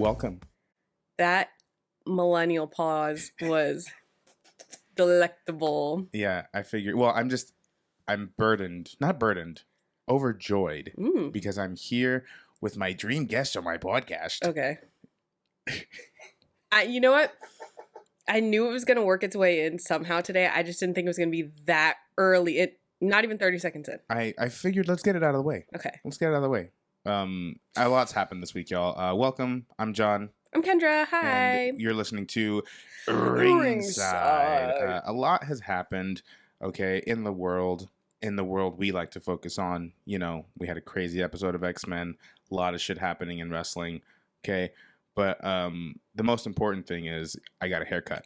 Welcome. That millennial pause was delectable. Yeah, I figured. Well, I'm burdened, not burdened, overjoyed because I'm here with my dream guest on my podcast. Okay. You know what? I knew it was going to work its way in somehow today. I just didn't think it was going to be that early. Not even 30 seconds in. I figured let's get it out of the way. Okay. Let's get it out of the way. A lot's happened this week, y'all. Welcome. I'm John. I'm Kendra. Hi. And you're listening to Ringside. A lot has happened, okay, in the world. In the world we like to focus on. You know, we had a crazy episode of X-Men. A lot of shit happening in wrestling, okay? But the most important thing is I got a haircut.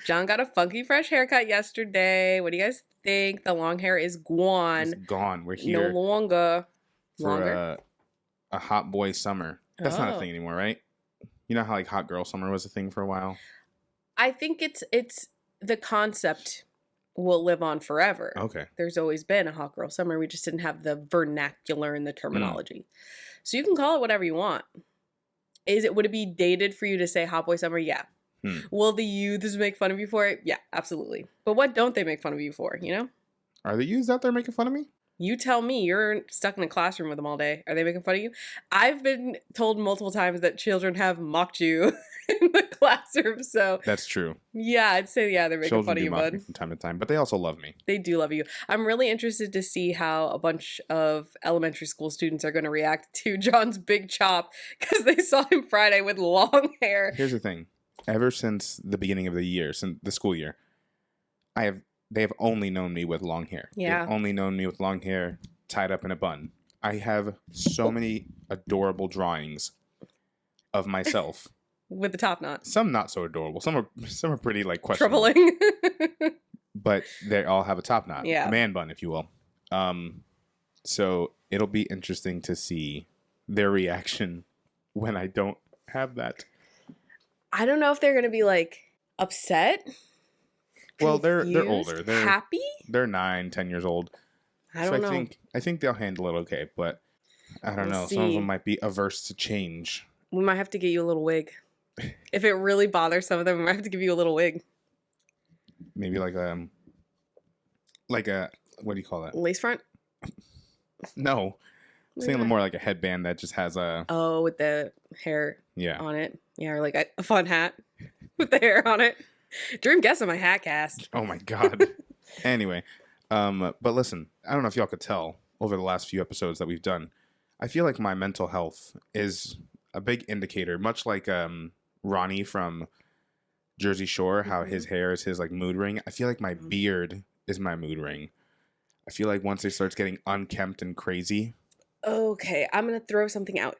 John got a funky fresh haircut yesterday. What do you guys think? The long hair is gone. It's gone. We're here. No longer. For a hot boy summer. That's not a thing anymore, right? You know how like hot girl summer was a thing for a while? I think it's the concept will live on forever. Okay. There's always been a hot girl summer. We just didn't have the vernacular and the terminology. So you can call it whatever you want. Would it be dated for you to say hot boy summer? Yeah. Will the youths make fun of you for it? Yeah, absolutely. But what don't they make fun of you for, you know? Are the youths out there making fun of me? You tell me. You're stuck in a classroom with them all day. Are they making fun of you? I've been told multiple times that children have mocked you in the classroom. So that's true. Yeah, I'd say they're making children fun of you, bud. From time to time, but they also love me. They do love you. I'm really interested to see how a bunch of elementary school students are going to react to John's big chop because they saw him Friday with long hair. Here's the thing: ever since the beginning of the year, since the school year, they have only known me with long hair. Yeah. They've only known me with long hair tied up in a bun. I have so many adorable drawings of myself. With the top knot. Some not so adorable. Some are pretty like questionable. Troubling. But they all have a top knot. Yeah. A man bun, if you will. So it'll be interesting to see their reaction when I don't have that. I don't know if they're going to be like upset. Well, they're older. They're happy. They're 9, 10 years old. I don't know. I think they'll handle it okay, but I don't know. See. Some of them might be averse to change. We might have to get you a little wig. If it really bothers some of them, we might have to give you a little wig. Maybe like a what do you call that? Lace front? No. I'm thinking more like a headband that just has a... Oh, with the hair on it. Yeah, or like a fun hat with the hair on it. Dream guest on my hat cast. Oh my God. Anyway, but listen, I don't know if y'all could tell over the last few episodes that we've done, I feel like my mental health is a big indicator, much like Ronnie from Jersey Shore, how his hair is his like mood ring. I feel like my beard is my mood ring. I feel like once it starts getting unkempt and crazy. Okay, I'm going to throw something out.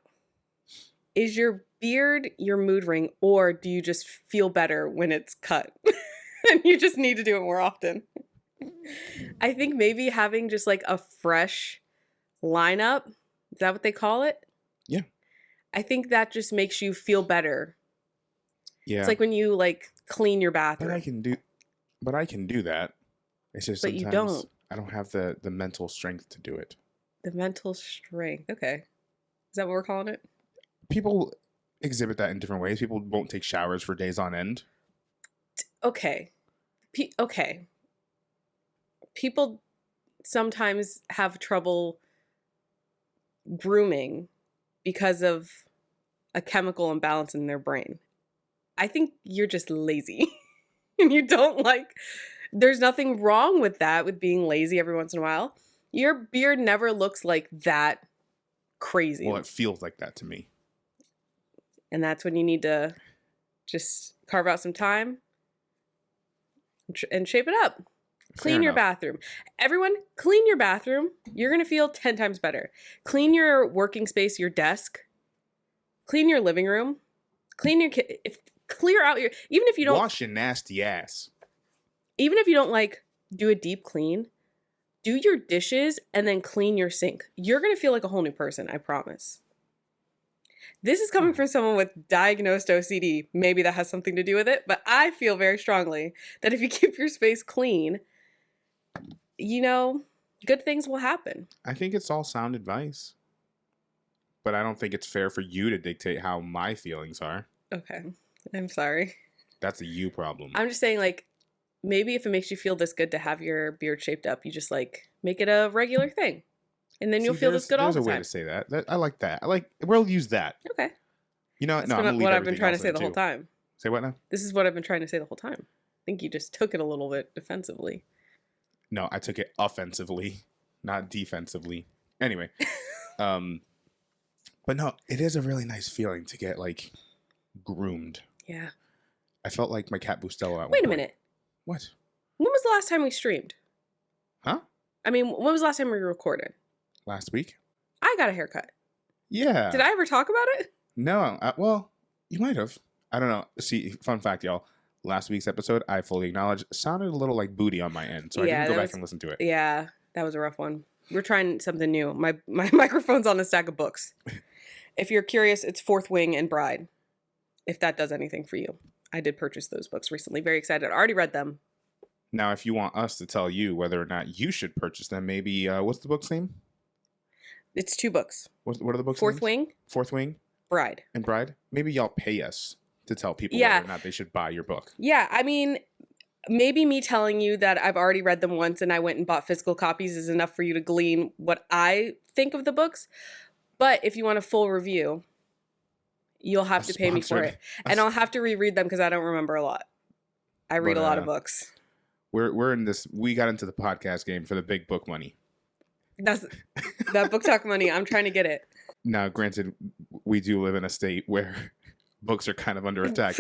Is your beard your mood ring, or do you just feel better when it's cut? And you just need to do it more often? I think maybe having just like a fresh lineup, is that what they call it? Yeah. I think that just makes you feel better. Yeah. It's like when you like clean your bathroom. But I can do that. It's just but you don't. I don't have the mental strength to do it. The mental strength. Okay. Is that what we're calling it? People exhibit that in different ways. People won't take showers for days on end. Okay. Okay. People sometimes have trouble grooming because of a chemical imbalance in their brain. I think you're just lazy. And you don't like... There's nothing wrong with that, with being lazy every once in a while. Your beard never looks like that crazy. Well, it feels like that to me. And that's when you need to just carve out some time and shape it up. Clean your bathroom. Everyone, clean your bathroom. You're going to feel 10 times better. Clean your working space, your desk. Clean your living room. Clean your clear out your... Even if you don't... Wash your nasty ass. Even if you don't, like, do a deep clean, do your dishes and then clean your sink. You're going to feel like a whole new person, I promise. This is coming from someone with diagnosed OCD. Maybe that has something to do with it, but I feel very strongly that if you keep your space clean, you know, good things will happen. I think it's all sound advice. but I don't think it's fair for you to dictate how my feelings are. Okay. I'm sorry. That's a you problem. I'm just saying, like, maybe if it makes you feel this good to have your beard shaped up, you just, like, make it a regular thing. And then you'll feel this good all the time. There's a way to say that. I like that. We'll use that. Okay. You know what? That's what I've been trying to say the whole time. Say what now? This is what I've been trying to say the whole time. I think you just took it a little bit defensively. No, I took it offensively, not defensively. Anyway. But no, it is a really nice feeling to get, like, groomed. Yeah. I felt like my cat Bustelo at one Wait a point. minute. What? When was the last time we streamed? Huh? I mean, when was the last time we recorded? Last week? I got a haircut. Yeah. Did I ever talk about it? No. Well, you might have. I don't know. See, fun fact, y'all. Last week's episode, I fully acknowledge, sounded a little like booty on my end. So I didn't go back and listen to it. Yeah, that was a rough one. We're trying something new. My microphone's on a stack of books. If you're curious, it's Fourth Wing and Bride. If that does anything for you. I did purchase those books recently. Very excited. I already read them. Now, if you want us to tell you whether or not you should purchase them, maybe, what's the book's name? It's 2 books. What are the books? Fourth Wing. Fourth Wing. Bride. And Bride. Maybe y'all pay us to tell people whether or not they should buy your book. Yeah, I mean, maybe me telling you that I've already read them once and I went and bought physical copies is enough for you to glean what I think of the books. But if you want a full review, you'll have to pay me for it. And I'll have to reread them because I don't remember a lot. I read a lot of books. We're in this. We got into the podcast game for the big book money. That's that book talk money. I'm trying to get it. Now, granted, we do live in a state where books are kind of under attack.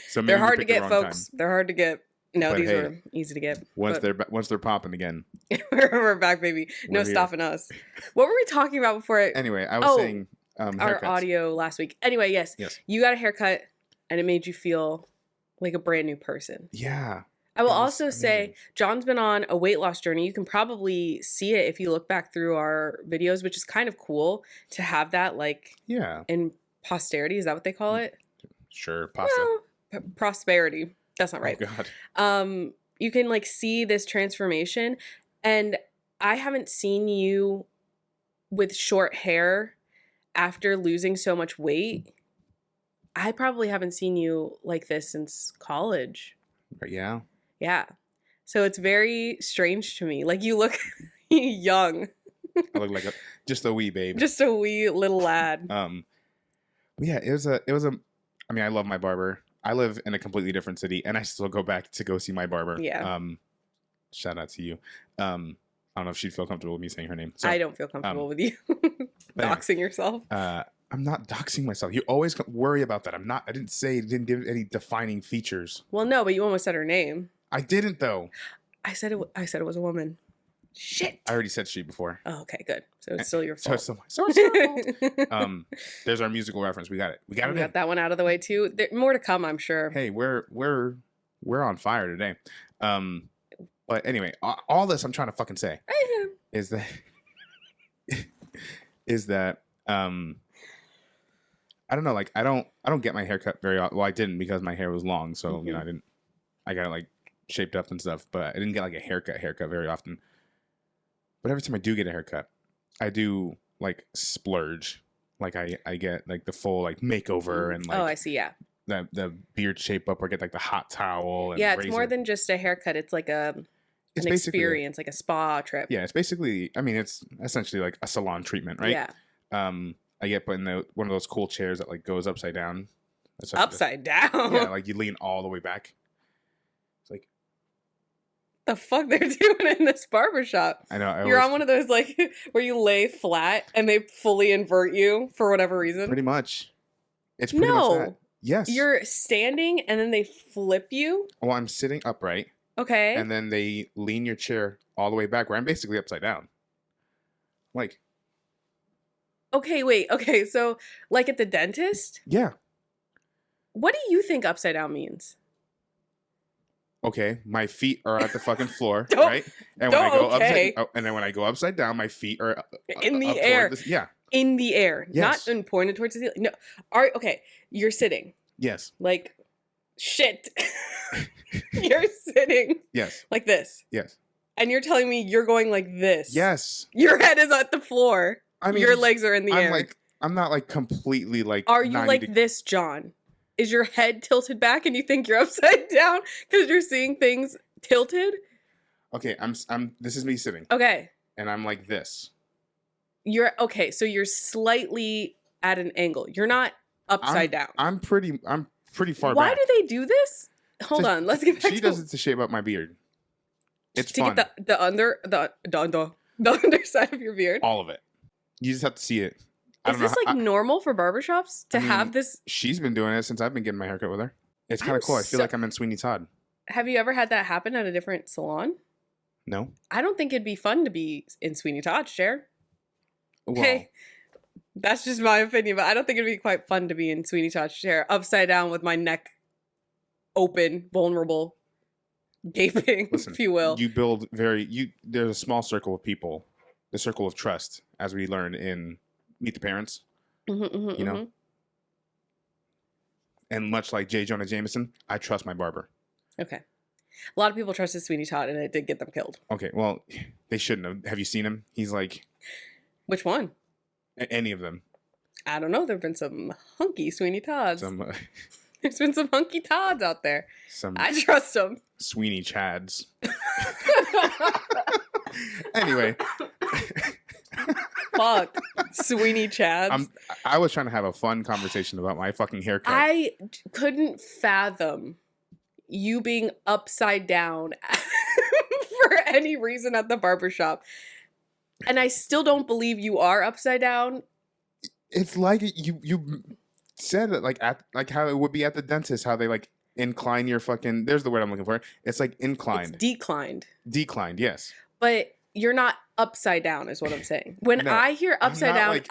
So they're hard to get, folks. Time. They're hard to get. No, these were easy to get. Once they're popping again. We're back, baby. No stopping us. What were we talking about before? Anyway, I was saying our audio last week. Anyway, yes, you got a haircut, and it made you feel like a brand new person. Yeah. I will also say John's been on a weight loss journey. You can probably see it if you look back through our videos, which is kind of cool to have that, like, in posterity. Is that what they call it? Sure, pasta. Well, prosperity. That's not right. Oh, God. You can, like, see this transformation, and I haven't seen you with short hair after losing so much weight. I probably haven't seen you like this since college. Yeah. Yeah. So it's very strange to me. Like, you look young. I look like just a wee babe. Just a wee little lad. Yeah, it was a I mean, I love my barber. I live in a completely different city and I still go back to go see my barber. Yeah. Shout out to you. I don't know if she'd feel comfortable with me saying her name. So, I don't feel comfortable with you doxing yourself. I'm not doxing myself. You always worry about that. I didn't give any defining features. Well, no, but you almost said her name. I didn't though. I said it was a woman. Shit. I already said she before. Oh, okay, good. So it's still your fault. So it's your fault. There's our musical reference. We got it. We got that one out of the way too. More to come, I'm sure. Hey, we're on fire today. But anyway, all this I'm trying to fucking say is that I don't know, like I don't get my hair cut very often. Well, I didn't because my hair was long, so you know I got it like shaped up and stuff, but I didn't get like a haircut very often. But every time I do get a haircut, I do like splurge. Like I get like the full like makeover and like I see, yeah. The beard shape up or get like the hot towel and yeah, it's razor. more than just a haircut. It's like an experience, like a spa trip. Yeah, it's basically it's essentially like a salon treatment, right? Yeah. I get put in one of those cool chairs that like goes upside down. Upside down? Yeah, like you lean all the way back. It's like the fuck they're doing in this barbershop. I know. You're on one of those like where you lay flat and they fully invert you for whatever reason. Pretty much. It's pretty much that. Yes. You're standing and then they flip you? Well, I'm sitting upright. Okay. And then they lean your chair all the way back where I'm basically upside down. Like. Okay, wait. Okay, so like at the dentist? Yeah. What do you think upside down means? Okay, my feet are at the fucking floor, right? And when I go and then when I go upside down, my feet are in the air. In the air, yes. Not pointed towards the ceiling. No. Okay, you're sitting. Yes. Like shit. You're sitting. Yes. Like this. Yes. And you're telling me you're going like this. Yes. Your head is at the floor. I mean, your legs are in the air. Like I'm not like completely like. Are you like this, John? Is your head tilted back and you think you're upside down because you're seeing things tilted? Okay, I'm. This is me sitting. Okay. And I'm like this. You're okay. So you're slightly at an angle. You're not upside down. I'm pretty far Why back. do they do this? Hold on. Let's get back. She does it to shape up my beard. It's to fun. Get the underside of your beard. All of it. You just have to see it. Is this like normal for barbershops to have this? She's been doing it since I've been getting my haircut with her. It's kind of cool. I feel like I'm in Sweeney Todd. Have you ever had that happen at a different salon? No. I don't think it'd be fun to be in Sweeney Todd's chair. Well, hey, that's just my opinion, but I don't think it'd be quite fun to be in Sweeney Todd's chair, upside down with my neck open, vulnerable, gaping, listen, if you will. You build there's a small circle of people, the circle of trust, as we learn in Meet the Parents. You know? And much like J. Jonah Jameson, I trust my barber. Okay. A lot of people trusted Sweeney Todd, and it did get them killed. Okay, well, they shouldn't have. Have you seen him? He's like... Which one? Any of them. I don't know. There have been some hunky Sweeney Todds. There's been some hunky Todds out there. I trust them. Sweeney Chads. Anyway. Fuck. Sweeney Chads. I was trying to have a fun conversation about my fucking haircut. I couldn't fathom you being upside down for any reason at the barbershop. And I still don't believe you are upside down. It's like you said it like how it would be at the dentist, how they like incline your fucking, there's the word I'm looking for. It's like inclined. It's declined. Declined, yes. But you're not upside down is what I'm saying. When I hear upside down, like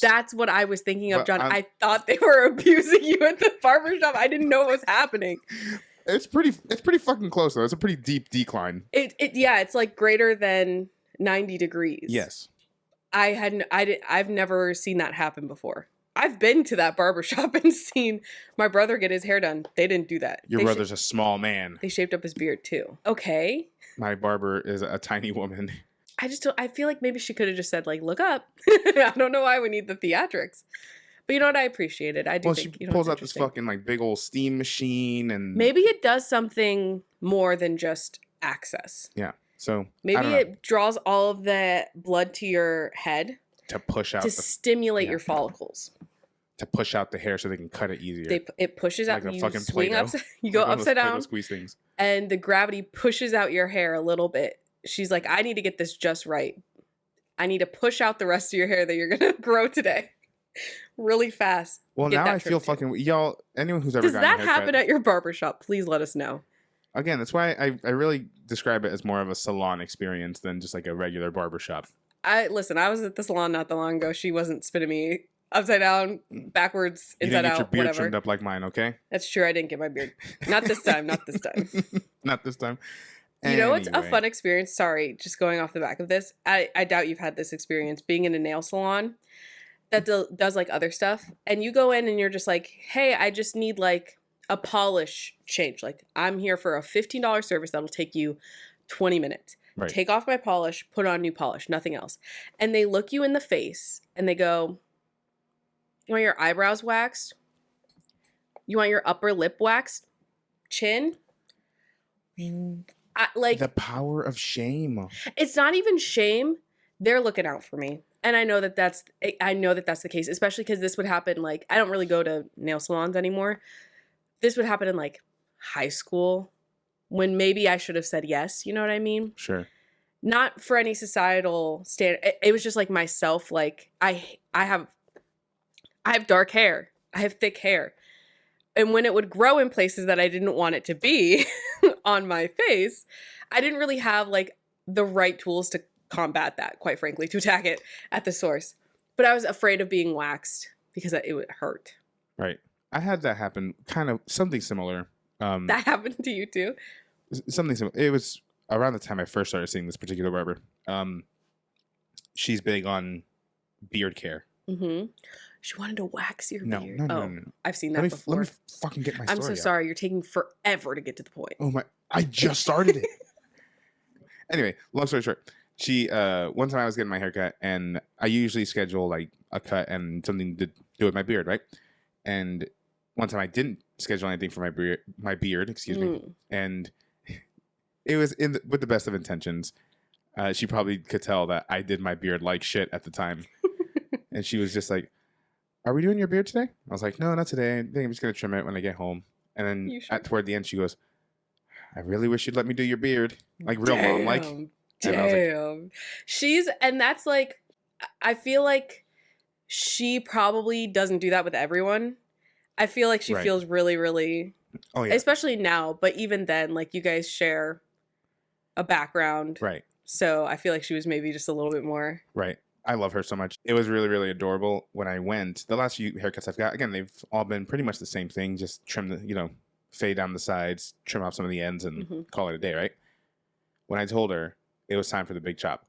that's what I was thinking of, John. I thought they were abusing you at the barbershop. I didn't know what was happening. It's pretty fucking close though. It's a pretty deep decline. It's like greater than 90 degrees. Yes. I've never seen that happen before. I've been to that barbershop and seen my brother get his hair done. They didn't do that. Your brother's a small man. They shaped up his beard too. Okay. My barber is a tiny woman. I feel like maybe she could have just said like, look up. I don't know why we need the theatrics. But you know what? I appreciate it. I do think, she pulls out this fucking like big old steam machine and... Maybe it does something more than just access. Yeah. So maybe it draws all of the blood to your head to push out, stimulate your follicles, to push out the hair so they can cut it easier. It pushes out. Like you fucking swing upside. You go upside down. Squeeze things. And the gravity pushes out your hair a little bit. She's like, I need to get this just right. I need to push out the rest of your hair that you're gonna grow today, really fast. Well, now I feel fucking y'all. Anyone who's ever does that happen at your barbershop? Please let us know. Again, that's why I really describe it as more of a salon experience than just like a regular barbershop. I was at the salon not that long ago. She wasn't spinning me upside down, backwards, inside out, whatever. You didn't get your beard trimmed up like mine, okay? That's true. I didn't get my beard. Not this time. Not this time. Not this time. You know what's a fun experience? Sorry, just going off the back of this. I doubt you've had this experience being in a nail salon that does like other stuff. And you go in and you're just like, hey, I just need like a polish change. Like I'm here for a $15 service that'll take you 20 minutes. Right. Take off my polish, put on new polish, nothing else. And they look you in the face and they go, you want your eyebrows waxed? You want your upper lip waxed? Chin? Like the power of shame. It's not even shame. They're looking out for me. And I know that that's the case, especially because this would happen. Like, I don't really go to nail salons anymore. This would happen in like high school when maybe I should have said yes. You know what I mean? Sure. Not for any societal standard. It was just like myself. Like I have dark hair. I have thick hair. And when it would grow in places that I didn't want it to be on my face, I didn't really have like the right tools to combat that, quite frankly, to attack it at the source. But I was afraid of being waxed because it would hurt. Right. I had that happen, kind of something similar. That happened to you too? Something similar. It was around the time I first started seeing this particular barber. She's big on beard care. Mm-hmm. She wanted to wax your beard. No. I've seen that before. Let me fucking get my story I'm so sorry. You're taking forever to get to the point. Oh my! I just started it. Anyway, long story short, She one time I was getting my haircut, and I usually schedule like a cut and something to do with my beard, right? And one time I didn't schedule anything for my beard, excuse me, and it was with the best of intentions. She probably could tell that I did my beard like shit at the time, and she was just like, "Are we doing your beard today?" I was like, "No, not today. I think I'm just gonna trim it when I get home." And then toward the end, she goes, "I really wish you'd let me do your beard, like real mom, like." Damn. And that's like, I feel like she probably doesn't do that with everyone. I feel like she feels really, really, especially now, but even then, like you guys share a background. Right. So I feel like she was maybe just a little bit more. Right. I love her so much. It was really, really adorable when I went. The last few haircuts I've got, again, they've all been pretty much the same thing. Just trim the, fade down the sides, trim off some of the ends, and call it a day, right? When I told her it was time for the big chop,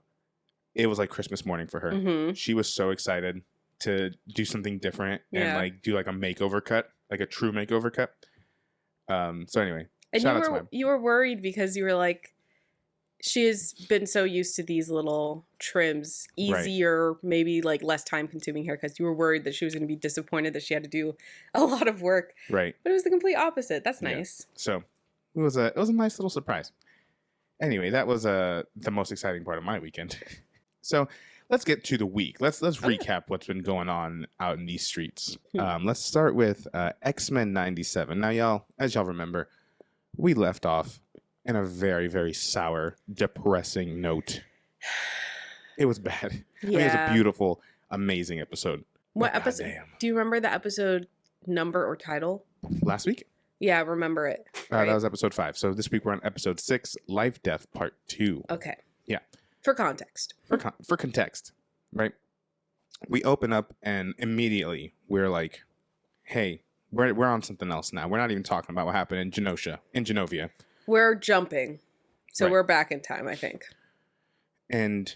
it was like Christmas morning for her. She was so excited to do something different and like do like a makeover cut, like a true makeover cut. So anyway, and you were worried because you were like, she has been so used to these little trims, easier, maybe like less time consuming haircuts. You were worried that she was going to be disappointed that she had to do a lot of work. Right. But it was the complete opposite. That's nice. Yeah. So it was a nice little surprise. Anyway, that was the most exciting part of my weekend. So let's get to the week. Let's recap what's been going on out in these streets. Let's start with X-Men 97. Now, y'all, as y'all remember, we left off in a very, very sour, depressing note. It was bad. Yeah. I mean, it was a beautiful, amazing episode. What episode? Damn. Do you remember the episode number or title? Last week? Yeah, I remember it. Right? That was episode 5. So this week we're on episode 6, Life Death Part 2. Okay. Yeah. For context. For context, right? We open up and immediately we're like, hey, we're on something else now. We're not even talking about what happened in Genovia. We're jumping. So we're back in time, I think. And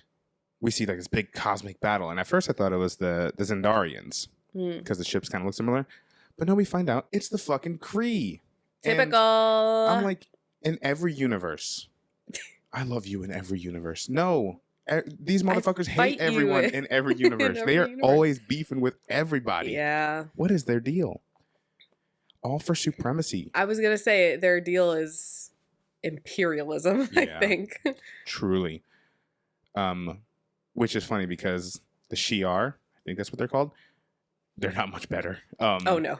we see like this big cosmic battle. And at first I thought it was the Zendarians because the ships kind of look similar. But no, we find out it's the fucking Kree. Typical. And I'm like, in every universe, I love you in every universe. No, these motherfuckers hate everyone in every universe. They are always beefing with everybody. Yeah. What is their deal? All for supremacy. I was going to say their deal is imperialism, I think. Truly. Which is funny because the Shi'ar, I think that's what they're called, they're not much better. Oh, no.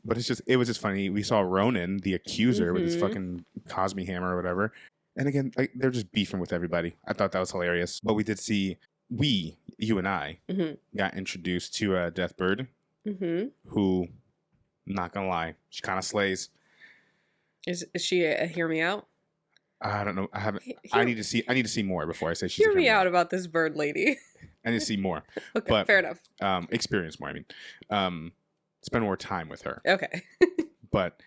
But it was just funny. We saw Ronan, the accuser, with his fucking Cosby hammer or whatever. And again, like, they're just beefing with everybody. I thought that was hilarious. But we did see, you and I, got introduced to Deathbird, who, not gonna lie, she kind of slays. Is she a hear me out? I don't know. I haven't. I need to see more before I say she's. Hear me out about this bird lady. I need to see more. Okay, but, fair enough. Experience more. I mean, spend more time with her. Okay. But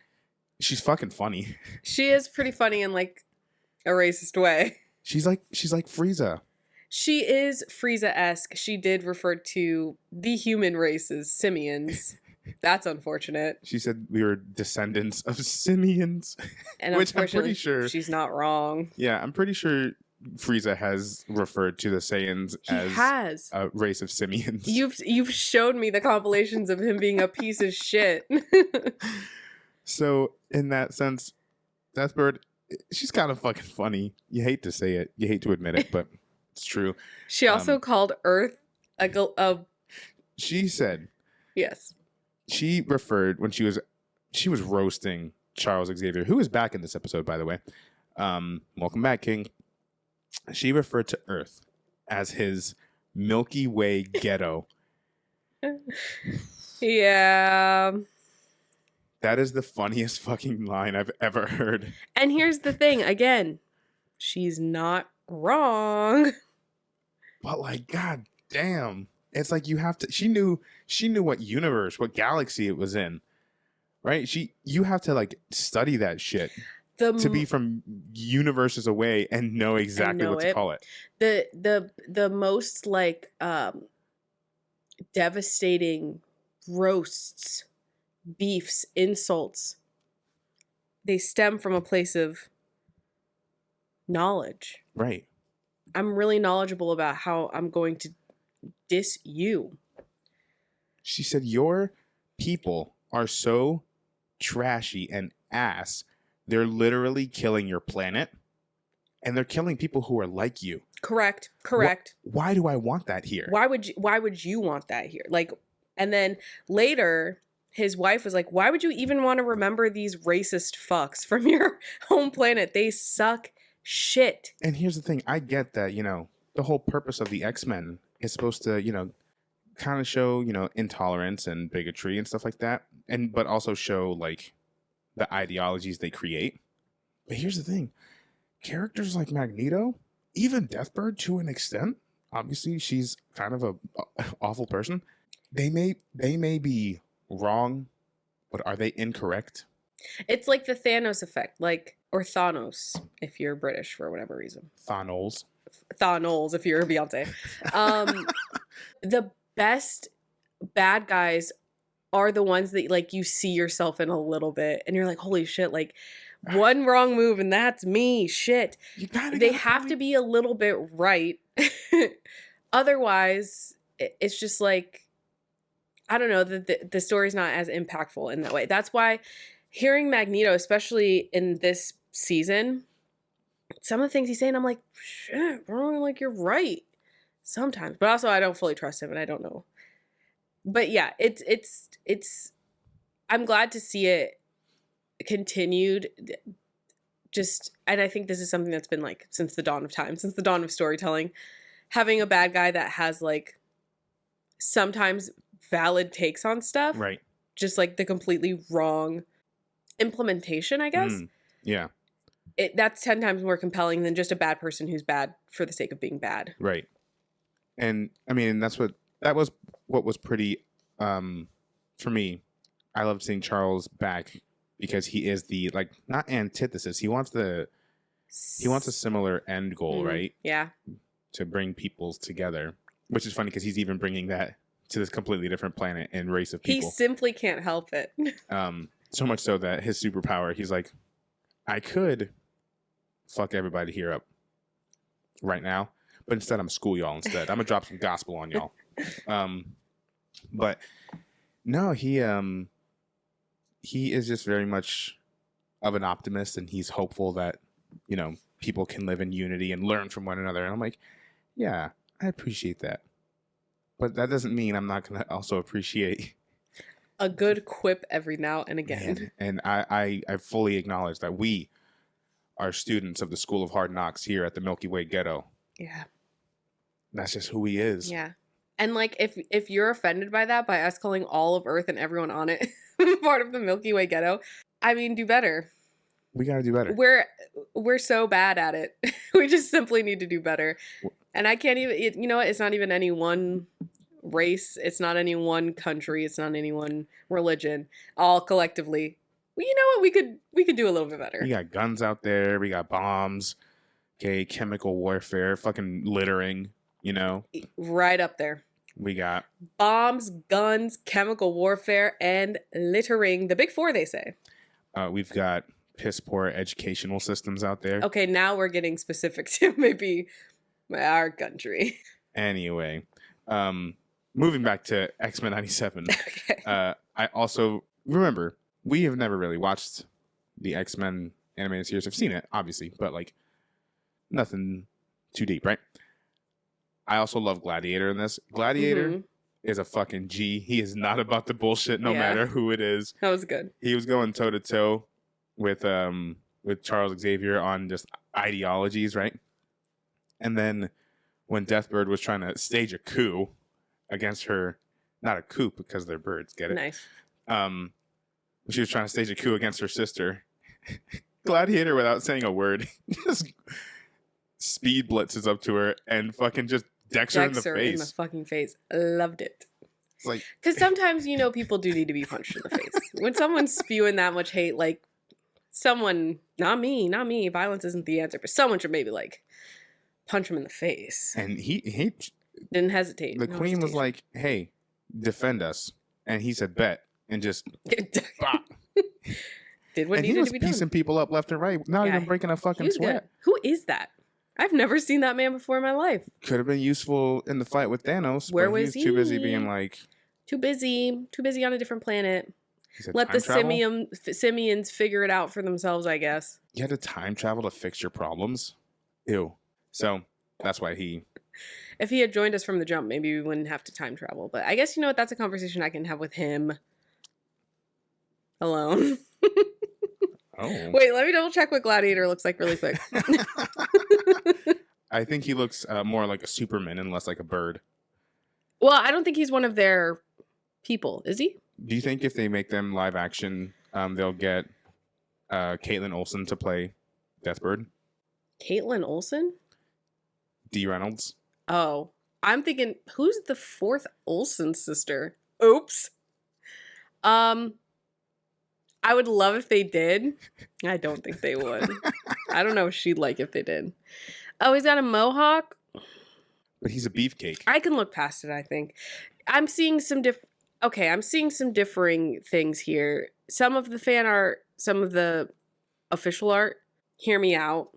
she's fucking funny. She is pretty funny in like a racist way. She's like Frieza. She is Frieza-esque. She did refer to the human race as simians. That's unfortunate. She said we were descendants of simians. And which I'm pretty sure she's not wrong. Yeah, I'm pretty sure Frieza has referred to the Saiyans as a race of simians. You've showed me the compilations of him being a piece of shit. So in that sense, Deathbird, she's kind of fucking funny. You hate to say it, you hate to admit it, but it's true. She also called Earth a. She said, yes. She referred when she was roasting Charles Xavier, who is back in this episode, by the way. Welcome back, King. She referred to Earth as his Milky Way ghetto. Yeah. That is the funniest fucking line I've ever heard. And here's the thing, again, she's not wrong. But like, god damn. It's like you have to. She knew what universe, what galaxy it was in, right? You have to like study that shit to be from universes away and know exactly what to call it. The most like devastating roasts, beefs, insults, they stem from a place of knowledge, right? I'm really knowledgeable about how I'm going to diss you. She said, your people are so trashy and ass. They're literally killing your planet. And they're killing people who are like you. Correct. Why do I want that here? Why would you want that here? Like, and then later, his wife was like, why would you even want to remember these racist fucks from your home planet? They suck shit. And here's the thing. I get that, the whole purpose of the X-Men is supposed to, kind of show, intolerance and bigotry and stuff like that. But also show, like, the ideologies they create. But here's the thing. Characters like Magneto, even Deathbird to an extent, obviously she's kind of a awful person. They may be wrong, but are they incorrect? It's like the Thanos effect, or Thanos if you're British for whatever reason. Thanos if you're Beyonce. The best bad guys are the ones that like you see yourself in a little bit, and you're like, holy shit, like. One wrong move and that's me. Shit. They have to be a little bit right. Otherwise, it's just like, I don't know, the story's not as impactful in that way. That's why hearing Magneto, especially in this season, some of the things he's saying, I'm like, shit, bro, like you're right. Sometimes. But also I don't fully trust him and I don't know. But yeah, it's I'm glad to see it continued, and I think this is something that's been like since the dawn of time, since the dawn of storytelling, having a bad guy that has like sometimes valid takes on stuff, right? Just like the completely wrong implementation, I guess. Yeah, that's 10 times more compelling than just a bad person who's bad for the sake of being bad, right? And I mean, that was what was pretty for me. I loved seeing Charles back. Because he is the, like, not antithesis. He wants a similar end goal, right? Yeah. To bring peoples together. Which is funny because he's even bringing that to this completely different planet and race of people. He simply can't help it. So much so that his superpower, he's like, I could fuck everybody here up right now. But instead, I'm school y'all instead. I'm going to drop some gospel on y'all. But no, he is just very much of an optimist, and he's hopeful that, people can live in unity and learn from one another. And I'm like, yeah, I appreciate that. But that doesn't mean I'm not going to also appreciate a good quip every now and again. And I fully acknowledge that we are students of the School of Hard Knocks here at the Milky Way Ghetto. Yeah. That's just who he is. Yeah. And like, if you're offended by that, by us calling all of Earth and everyone on it part of the Milky Way Ghetto, I mean, do better. We got to do better. We're so bad at it. We just simply need to do better. And I can't even, it's not even any one race. It's not any one country. It's not any one religion. All collectively. Well, you know what? We could do a little bit better. We got guns out there. We got bombs. Okay, chemical warfare. Fucking littering. Right up there. We got bombs, guns, chemical warfare, and littering. The big four, they say. We've got piss poor educational systems out there. Okay, now we're getting specific to maybe our country. Anyway, moving back to X-Men 97. Okay. I also remember we have never really watched the X-Men animated series. I've seen it, obviously, but like nothing too deep, right? I also love Gladiator in this. Gladiator is a fucking G. He is not about the bullshit no matter who it is. That was good. He was going toe to toe with Charles Xavier on just ideologies, right? And then when Deathbird was trying to stage a coup against her, not a coup because they're birds, get it? Nice. She was trying to stage a coup against her sister. Gladiator, without saying a word, just speed blitzes up to her and fucking just decks her in the face. In the fucking face. Loved it. It's like, because sometimes people do need to be punched in the face. When someone's spewing that much hate, like someone, not me, violence isn't the answer, but someone should maybe like punch him in the face. And he didn't hesitate. The queen was like, "Hey, defend us," and he said, "Bet," and just did what and needed he was to be done. piecing people up left and right, not even breaking a fucking sweat. Good. Who is that? I've never seen that man before in my life. Could have been useful in the fight with Thanos. Where but was he was too busy he? being like... Too busy on a different planet. Let time the travel? simians figure it out for themselves, I guess. You had to time travel to fix your problems? Ew. So, that's why he... If he had joined us from the jump, maybe we wouldn't have to time travel. But I guess, you know what, that's a conversation I can have with him alone. Oh. Wait, let me double check what Gladiator looks like really quick. I think he looks more like a Superman and less like a bird. Well, I don't think he's one of their people, is he? Do you think if they make them live action, they'll get Caitlin Olsen to play Deathbird? Caitlin Olsen? Dee Reynolds? Oh, I'm thinking, who's the fourth Olsen sister? Oops. I would love if they did. I don't think they would. I don't know what she'd like if they did. Oh, he's got a mohawk? But he's a beefcake. I can look past it, I think. I'm seeing some I'm seeing some differing things here. Some of the fan art, some of the official art, hear me out.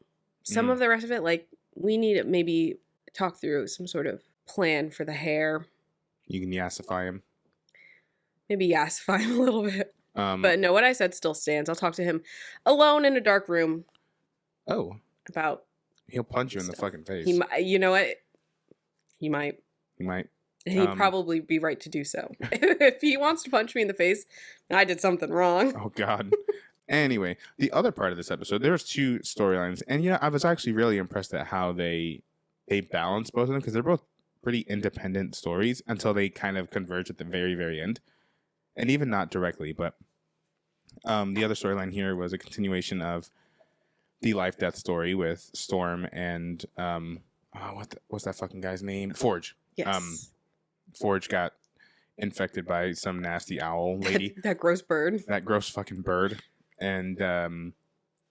Some of the rest of it, like, we need to maybe talk through some sort of plan for the hair. You can yassify him. Maybe yassify him a little bit. But no, what I said still stands. I'll talk to him alone in a dark room. Oh. About He'll punch you in the fucking face. You know what? He might. He might. And he'd probably be right to do so. If he wants to punch me in the face, I did something wrong. Oh, God. Anyway, the other part of this episode, there's two storylines. And, I was actually really impressed at how they balance both of them because they're both pretty independent stories until they kind of converge at the very, very end. And even not directly, but the other storyline here was a continuation of the life-death story with Storm and what's that fucking guy's name? Forge. Yes. Forge got infected by some nasty owl lady. That gross bird. That gross fucking bird. And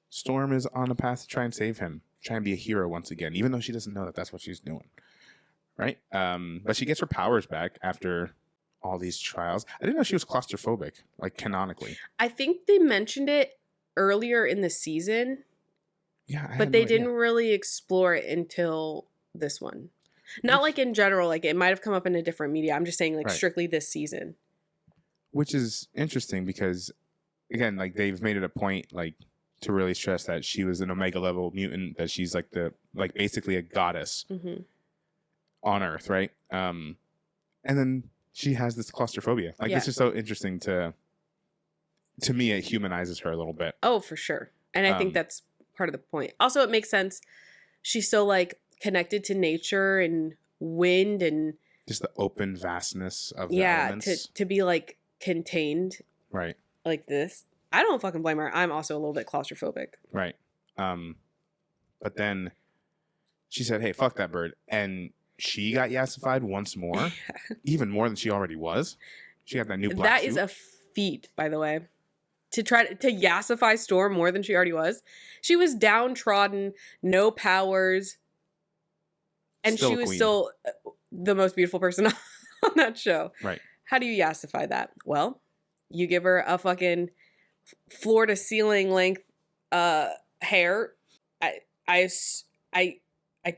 Storm is on a path to try and save him. Try and be a hero once again, even though she doesn't know that that's what she's doing. Right? But she gets her powers back after all these trials. I didn't know she was claustrophobic, like canonically. I think they mentioned it earlier in the season. Yeah, but they didn't really explore it until this one. Not like in general, like it might have come up in a different media. I'm just saying like strictly this season. Which is interesting because, again, like they've made it a point like to really stress that she was an Omega level mutant, that she's like basically a goddess on Earth, right? And then she has this claustrophobia. Like this is so interesting to me. It humanizes her a little bit. Oh, for sure. And I think that's part of the point. Also, it makes sense. She's so like connected to nature and wind and just the open vastness of the elements. to be like contained, right? Like this. I don't fucking blame her. I'm also a little bit claustrophobic, right? But then she said, "Hey, fuck that bird," and she got yassified once more, even more than she already was. She got that new black suit. That is a feat, by the way. To try to yassify Storm more than she already was. She was downtrodden, no powers, and she was still the most beautiful person on that show. Right. How do you yassify that? Well, you give her a fucking floor to ceiling length hair. I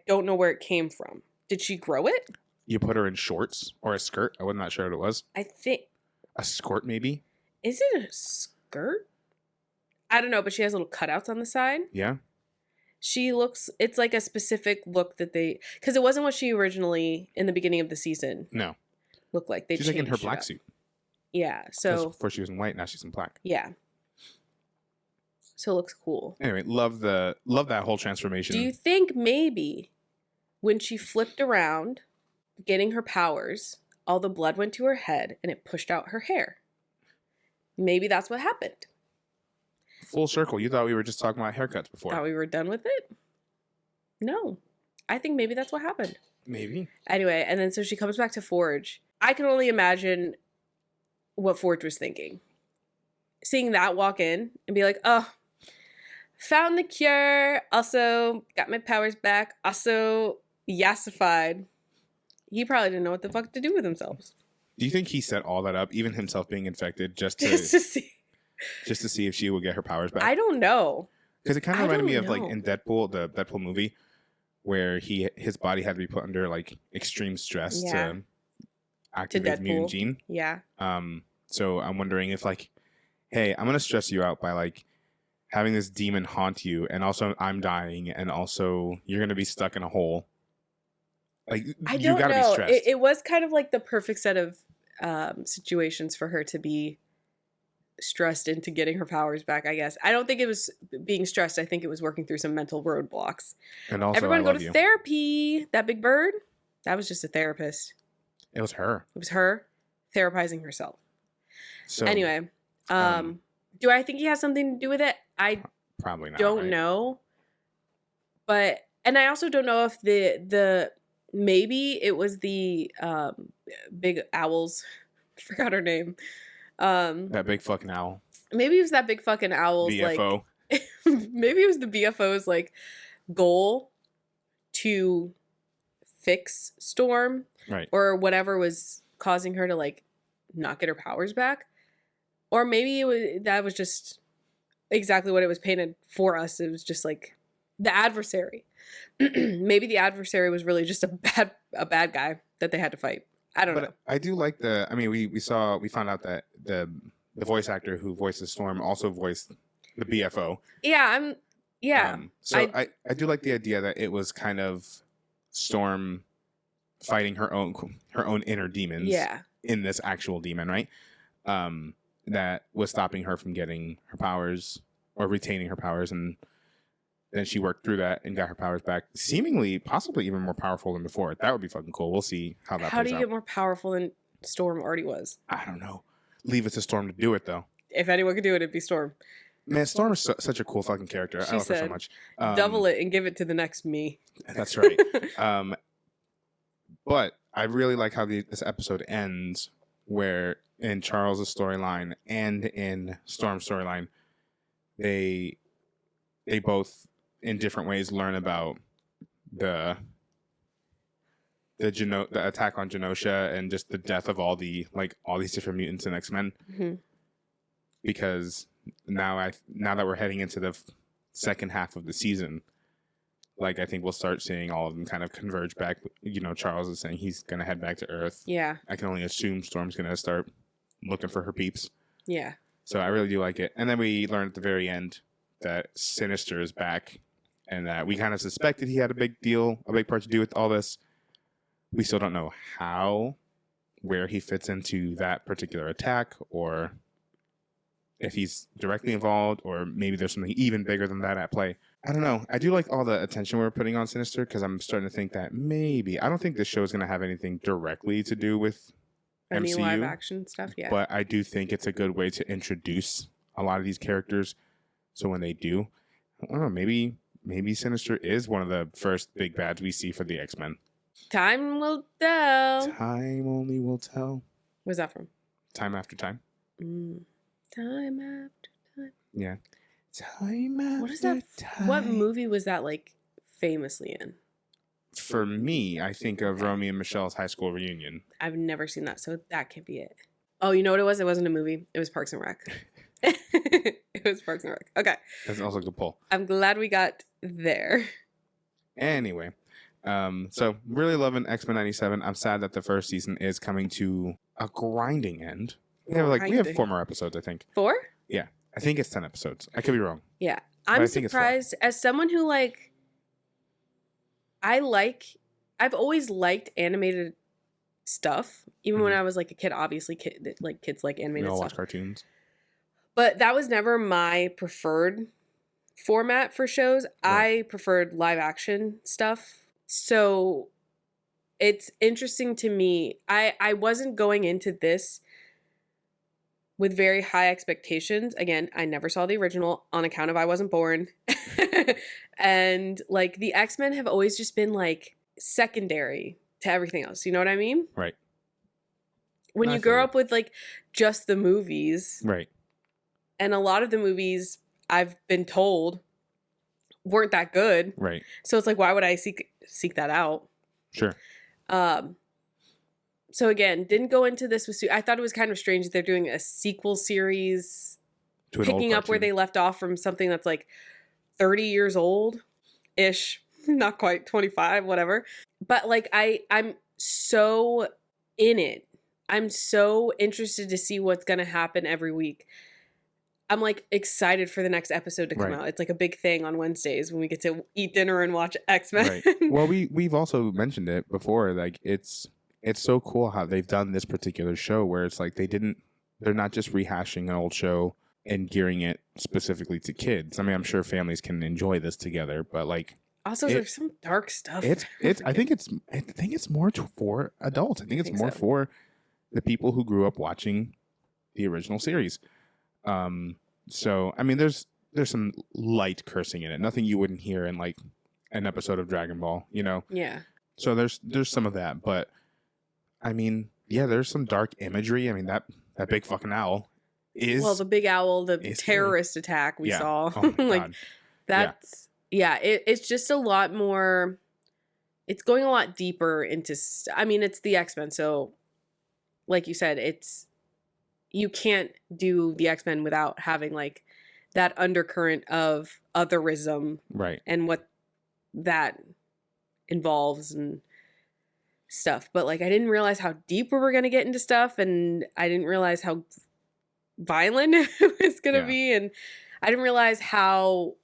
don't know where it came from. Did she grow it? You put her in shorts or a skirt. I was not sure what it was. I think a skirt, maybe. Is it a skirt? I don't know, but she has little cutouts on the side. Yeah. It's like a specific look that because it wasn't what she originally, in the beginning of the season, looked like. She's like in her black suit. Yeah, so. Before she was in white, now she's in black. Yeah. So it looks cool. Anyway, love that whole transformation. Do you think maybe when she flipped around, getting her powers, all the blood went to her head and it pushed out her hair? Maybe that's what happened. Full circle. You thought we were just talking about haircuts before. Thought we were done with it? No. I think maybe that's what happened. Maybe. Anyway, and then so she comes back to Forge. I can only imagine what Forge was thinking. Seeing that walk in and be like, oh, found the cure. Also got my powers back. Also yassified. He probably didn't know what the fuck to do with himself. Do you think he set all that up, even himself being infected, just to see if she would get her powers back? I don't know. Because it kind of reminded me of like in Deadpool, the Deadpool movie, where his body had to be put under like extreme stress to activate the mutant gene. Yeah. So I'm wondering if like, hey, I'm gonna stress you out by like having this demon haunt you, and also I'm dying, and also you're gonna be stuck in a hole. Like I you don't gotta know. be stressed. It was kind of like the perfect set of situations for her to be stressed into getting her powers back, I guess. I don't think it was being stressed. I think it was working through some mental roadblocks. And also, everyone I go love to you. therapy. That big bird, that was just a therapist. It was her. It was her therapizing herself. So anyway, do I think he has something to do with it? I probably not. don't right? know. But and I also don't know if the maybe it was the big owls. I forgot her name. That big fucking owl. Maybe it was that big fucking owl's BFO. like maybe it was the BFO's like goal to fix Storm, Right. or whatever was causing her to like not get her powers back. Or maybe that was just exactly what it was painted for us. It was just like the adversary. Maybe the adversary was really just a bad guy that they had to fight. I don't know. I do like we found out that the voice actor who voices Storm also voiced the BFO. Yeah, so I do like the idea that it was kind of Storm fighting her own inner demons. Yeah. In this actual demon, right? That was stopping her from getting her powers or retaining her powers, and then she worked through that and got her powers back, seemingly, possibly even more powerful than before. That would be fucking cool. We'll see how that plays out. How do you get more powerful than Storm already was? I don't know. Leave it to Storm to do it, though. If anyone could do it, it'd be Storm. Man, Storm is such a cool fucking character. I love her so much. Double it and give it to the next me. That's right. But I really like how this episode ends, where in Charles' storyline and in Storm's storyline, they both in different ways learn about the attack on Genosha and just the death of all these different mutants and X-Men. Mm-hmm. Because now that we're heading into the second half of the season, like I think we'll start seeing all of them kind of converge back. You know, Charles is saying he's gonna head back to Earth. Yeah. I can only assume Storm's gonna start looking for her peeps. Yeah. So I really do like it. And then we learn at the very end that Sinister is back, and that we kind of suspected he had a big part to do with all this. We still don't know where he fits into that particular attack, or if he's directly involved, or maybe there's something even bigger than that at play. I don't know. I do like all the attention we're putting on Sinister, because I'm starting to think that maybe, I don't think this show is going to have anything directly to do with any MCU, live action stuff, yeah. But I do think it's a good way to introduce a lot of these characters. So when they do, I don't know, maybe Sinister is one of the first big bads we see for the X-Men. Time will tell. Time only will tell. Where's that from? Time After Time. Time after time. Yeah. Time after what is that? Time. What movie was that like famously in? For me, I think of Romeo and Michelle's high school reunion. I've never seen that, so that can't be it. Oh, you know what it was? It wasn't a movie. It was Parks and Rec. It was Parks and Rec. Okay. That's also a good pull. I'm glad we got there. Anyway, so really loving X-Men 97. I'm sad that the first season is coming to a grinding end. We have 4 more episodes, I think. 4? Yeah. I think it's 10 episodes. I could be wrong. Yeah. I'm surprised as someone who I've always liked animated stuff. Even when I was like a kid, obviously kids like animated stuff. Watch cartoons. But that was never my preferred format for shows. Right. I preferred live action stuff. So it's interesting to me. I wasn't going into this with very high expectations. Again, I never saw the original on account of I wasn't born. And like the X-Men have always just been like secondary to everything else. You know what I mean? Right. When you grow up with like just the movies. Right. And a lot of the movies I've been told weren't that good. Right. So it's like, why would I seek that out? Sure. So again, didn't go into this with. I thought it was kind of strange that they're doing a sequel series, picking up where they left off from something that's like 30 years old ish. not quite 25, whatever. But like I'm so in it. I'm so interested to see what's going to happen every week. I'm like excited for the next episode to come Right. out. It's like a big thing on Wednesdays when we get to eat dinner and watch X-Men. Right. Well, we've also mentioned it before. Like it's so cool how they've done this particular show where it's like they're not just rehashing an old show and gearing it specifically to kids. I mean, I'm sure families can enjoy this together, but like Also, there's some dark stuff. I think it's more for adults. I think it's more so. for the people who grew up watching the original series. So I mean, there's some light cursing in it. Nothing you wouldn't hear in like an episode of Dragon Ball, you know? Yeah. So there's some of that, but I mean, yeah, there's some dark imagery. I mean, that big fucking owl is... Well, the big owl, the terrorist attack we saw. Oh my like, God. That's... Yeah, it's just a lot more... It's going a lot deeper into... I mean, it's the X-Men, so... Like you said, it's... You can't do the X-Men without having, like, that undercurrent of otherism. Right. And what that involves and stuff. But, like, I didn't realize how deep we were going to get into stuff, and I didn't realize how violent it was going to be, and I didn't realize how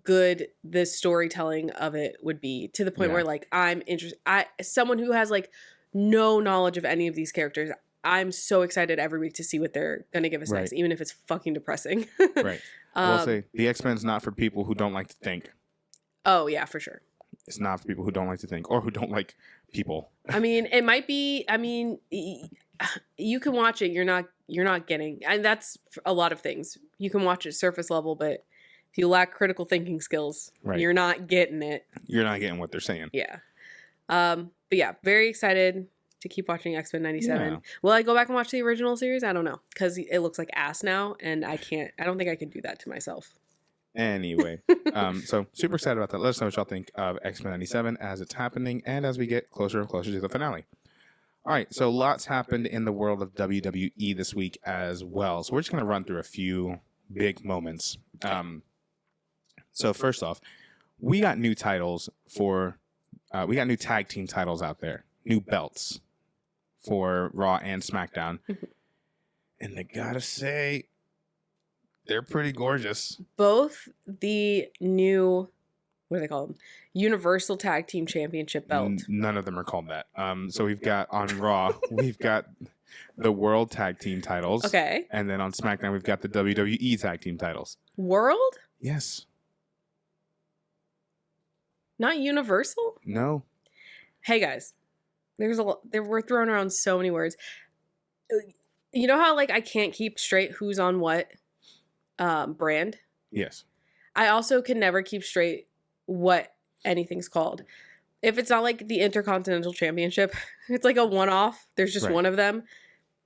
good the storytelling of it would be, to the point where, like, I'm interested. Someone who has, like, no knowledge of any of these characters, I'm so excited every week to see what they're going to give us next, even if it's fucking depressing. Right. I will say, the X-Men's not for people who don't like to think. Oh, yeah, for sure. It's not for people who don't like to think or who don't like people. I mean, it might be, I mean, you can watch it. You're not getting, and that's a lot of things. You can watch it surface level, but if you lack critical thinking skills, you're not getting it. You're not getting what they're saying. Yeah. But yeah, very excited to keep watching X-Men 97. Yeah. Will I go back and watch the original series? I don't know, because it looks like ass now, and I don't think I could do that to myself. Anyway, so super excited about that. Let us know what y'all think of X-Men 97 as it's happening and as we get closer and closer to the finale. All right, so lots happened in the world of WWE this week as well. So we're just going to run through a few big moments. So first off, we got new titles we got new tag team titles out there, new belts for Raw and SmackDown. And I gotta say, they're pretty gorgeous. Both the new, what are they called? Universal Tag Team Championship belt. None of them are called that. So we've got on Raw, we've got the World Tag Team titles. Okay. And then on SmackDown, we've got the WWE Tag Team titles. World? Yes. Not Universal? No. Hey guys, we're throwing around so many words. You know how like I can't keep straight who's on what brand? Yes. I also can never keep straight what anything's called. If it's not like the Intercontinental Championship, it's like a one-off. There's just one of them.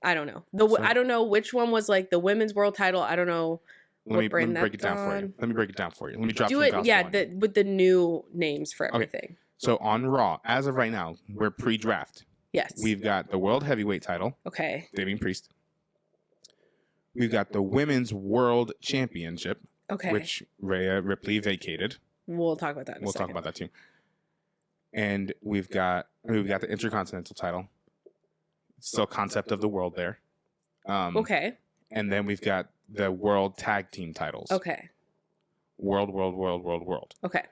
I don't know. I don't know which one was like the women's world title. I don't know. Let me break it down for you. Let me break it down for you. Let me drop some it. Yeah, with the new names for everything. Okay. So on Raw, as of right now, we're pre-draft. Yes. We've got the World Heavyweight title. Okay. Damian Priest. We've got the Women's World Championship. Okay. Which Rhea Ripley vacated. We'll talk about that in a second. We'll talk about that too. And we've got the Intercontinental title. Still concept of the world there. Okay. And then we've got the World Tag Team titles. Okay. World. Okay.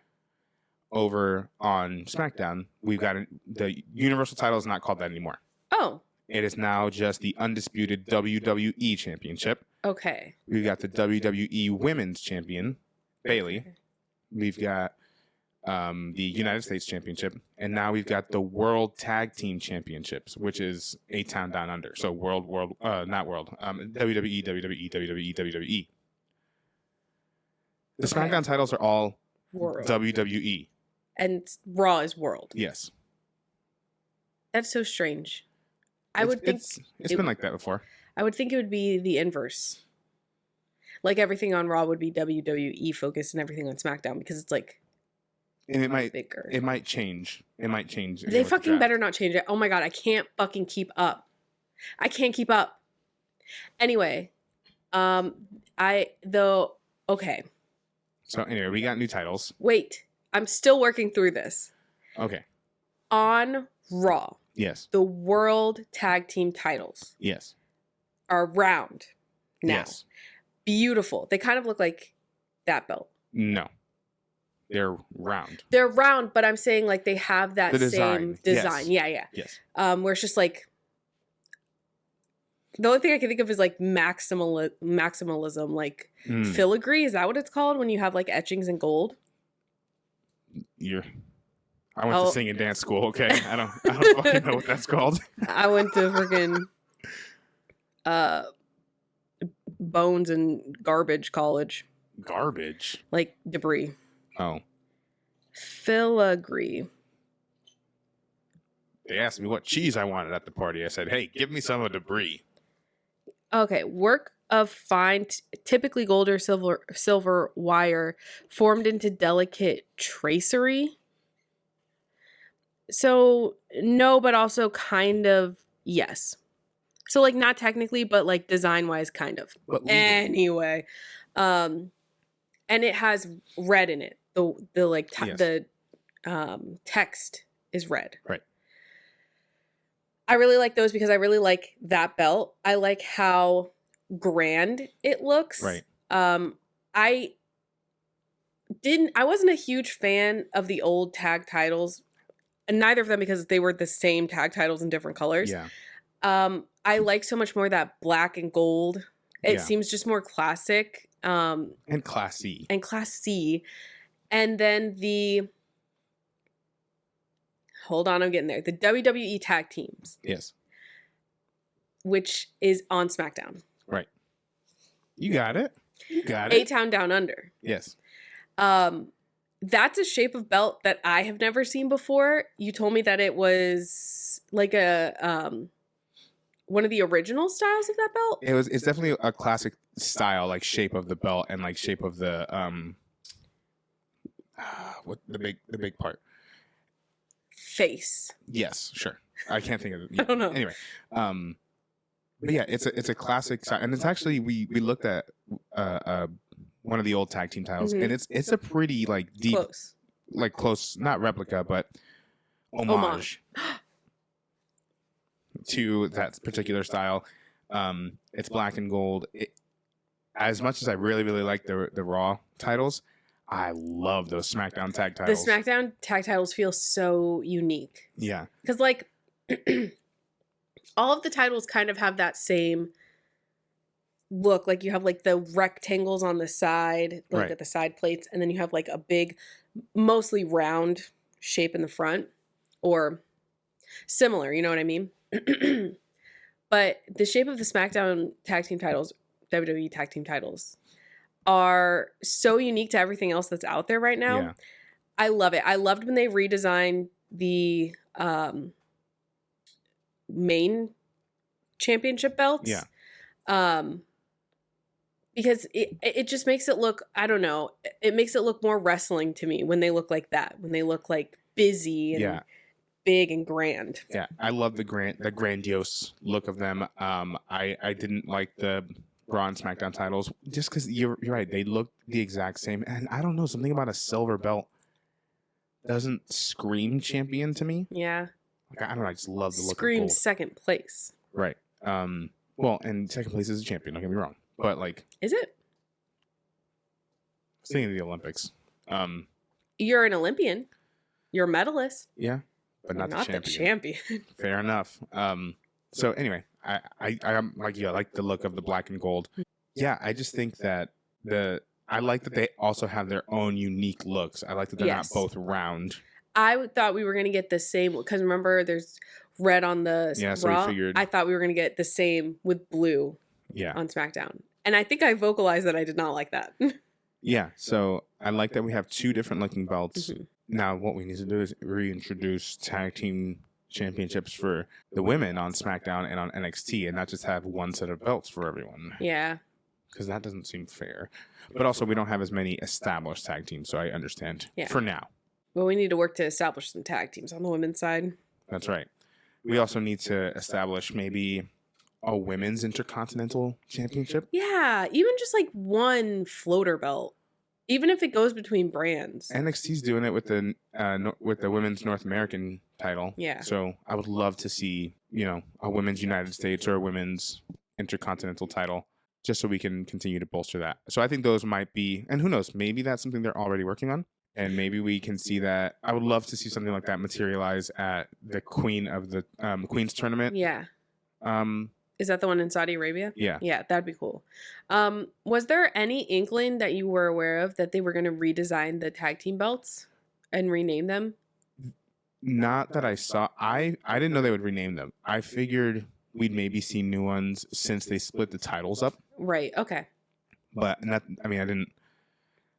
Over on SmackDown, we've got the Universal title is not called that anymore. Oh. It is now just the undisputed WWE Championship. Okay. We've got the WWE Women's Champion, Bayley. Okay. We've got the United States Championship, and now we've got the World Tag Team Championships, which is a town down under. So WWE, WWE. The SmackDown titles are all World. WWE. And Raw is World. Yes. That's so strange. It's been like that before. I would think it would be the inverse. Like everything on Raw would be WWE focused and everything on SmackDown, because it's like and it might bigger. It might change. They fucking better not change it. Oh my god, I can't fucking keep up. Anyway, okay. So anyway, we got new titles. Wait, I'm still working through this. Okay. On Raw, Yes. the World Tag Team titles Yes. are round now. Yes. Beautiful. They kind of look like that belt. No. They're round. They're round, but I'm saying like they have that The same design. design. Yeah, yeah. Yes. Where it's just like the only thing I can think of is like maximalism, like filigree. Is that what it's called when you have like etchings in gold? I went to sing and dance school. Okay, I don't fucking know what that's called. I went to freaking bones and garbage college. Garbage. Like debris. Oh. Filigree. They asked me what cheese I wanted at the party. I said, "Hey, give me some of debris." Okay, work of fine, typically gold or silver wire, formed into delicate tracery. So no, but also kind of yes. So like not technically, but like design wise, kind of. But legally. Anyway, and it has red in it. The like Yes. the text is red. Right. I really like those because I really like that belt. I like how grand it looks. Right. I wasn't a huge fan of the old tag titles, and neither of them because they were the same tag titles in different colors. Yeah. I like so much more that black and gold. It Yeah. seems just more classic. And classy. And classy. And then hold on, I'm getting there. The WWE tag teams. Yes. Which is on SmackDown. Right. You got it. You got it. A-Town Down Under. Yes. That's a shape of belt that I have never seen before. You told me that it was like a one of the original styles of that belt. It's definitely a classic style, like shape of the belt and like shape of the what the big part. Face. Yes, sure. I can't think of it. I don't know. Anyway, but yeah, it's a classic style, and it's actually we looked at one of the old tag team titles, and it's a pretty like deep, close, not replica, but homage to that particular style. It's black and gold. As much as I really like the Raw titles, I love those SmackDown tag titles. The SmackDown tag titles feel so unique. Yeah. Because, like, all of the titles kind of have that same look. Like, you have, like, the rectangles on the side, like, at the side plates. And then you have, like, a big, mostly round shape in the front. Or similar, you know what I mean? But the shape of the SmackDown tag team titles, WWE tag team titles, are so unique to everything else that's out there right now. Yeah. I love it. I loved when they redesigned the main championship belts. Yeah. Because it just makes it look, I don't know, it makes it look more wrestling to me when they look like that, when they look like busy and big and grand. Yeah, I love the grandiose look of them. I didn't like the Raw and SmackDown titles just because you're right, they look the exact same, and I don't know, something about a silver belt doesn't scream champion to me. Yeah, like I don't know, I just love the look. Scream of gold. Second place. Right. Well, and second place is a champion. Don't get me wrong, but like, is it? Thinking of the Olympics. You're an Olympian. You're a medalist. Yeah, but not the champion. Fair enough. So anyway, I'm like you. I like the look of the black and gold. Yeah, I just think that I like that they also have their own unique looks. I like that they're not both round. I thought we were gonna get the same because remember, there's red on the Raw. So we figured. I thought we were gonna get the same with blue. Yeah. On SmackDown, and I think I vocalized that I did not like that. Yeah, so I like that we have two different looking belts. Mm-hmm. Now, what we need to do is reintroduce tag team championships for the women on SmackDown and on NXT, and not just have one set of belts for everyone. Yeah. Because that doesn't seem fair. But also, we don't have as many established tag teams, so I understand for now. Well, we need to work to establish some tag teams on the women's side. That's right. We also need to establish maybe a women's intercontinental championship. Yeah, even just like one floater belt. Even if it goes between brands. NXT's doing it with the women's North American title. Yeah. So I would love to see, a women's United States or a women's intercontinental title, just so we can continue to bolster that. So I think those might be, and who knows, maybe that's something they're already working on. And maybe we can see that. I would love to see something like that materialize at the Queen's tournament. Yeah. Is that the one in Saudi Arabia? Yeah. Yeah, that'd be cool. Was there any inkling that you were aware of that they were going to redesign the tag team belts and rename them? Not that I saw. I didn't know they would rename them. I figured we'd maybe see new ones since they split the titles up. Right. Okay. But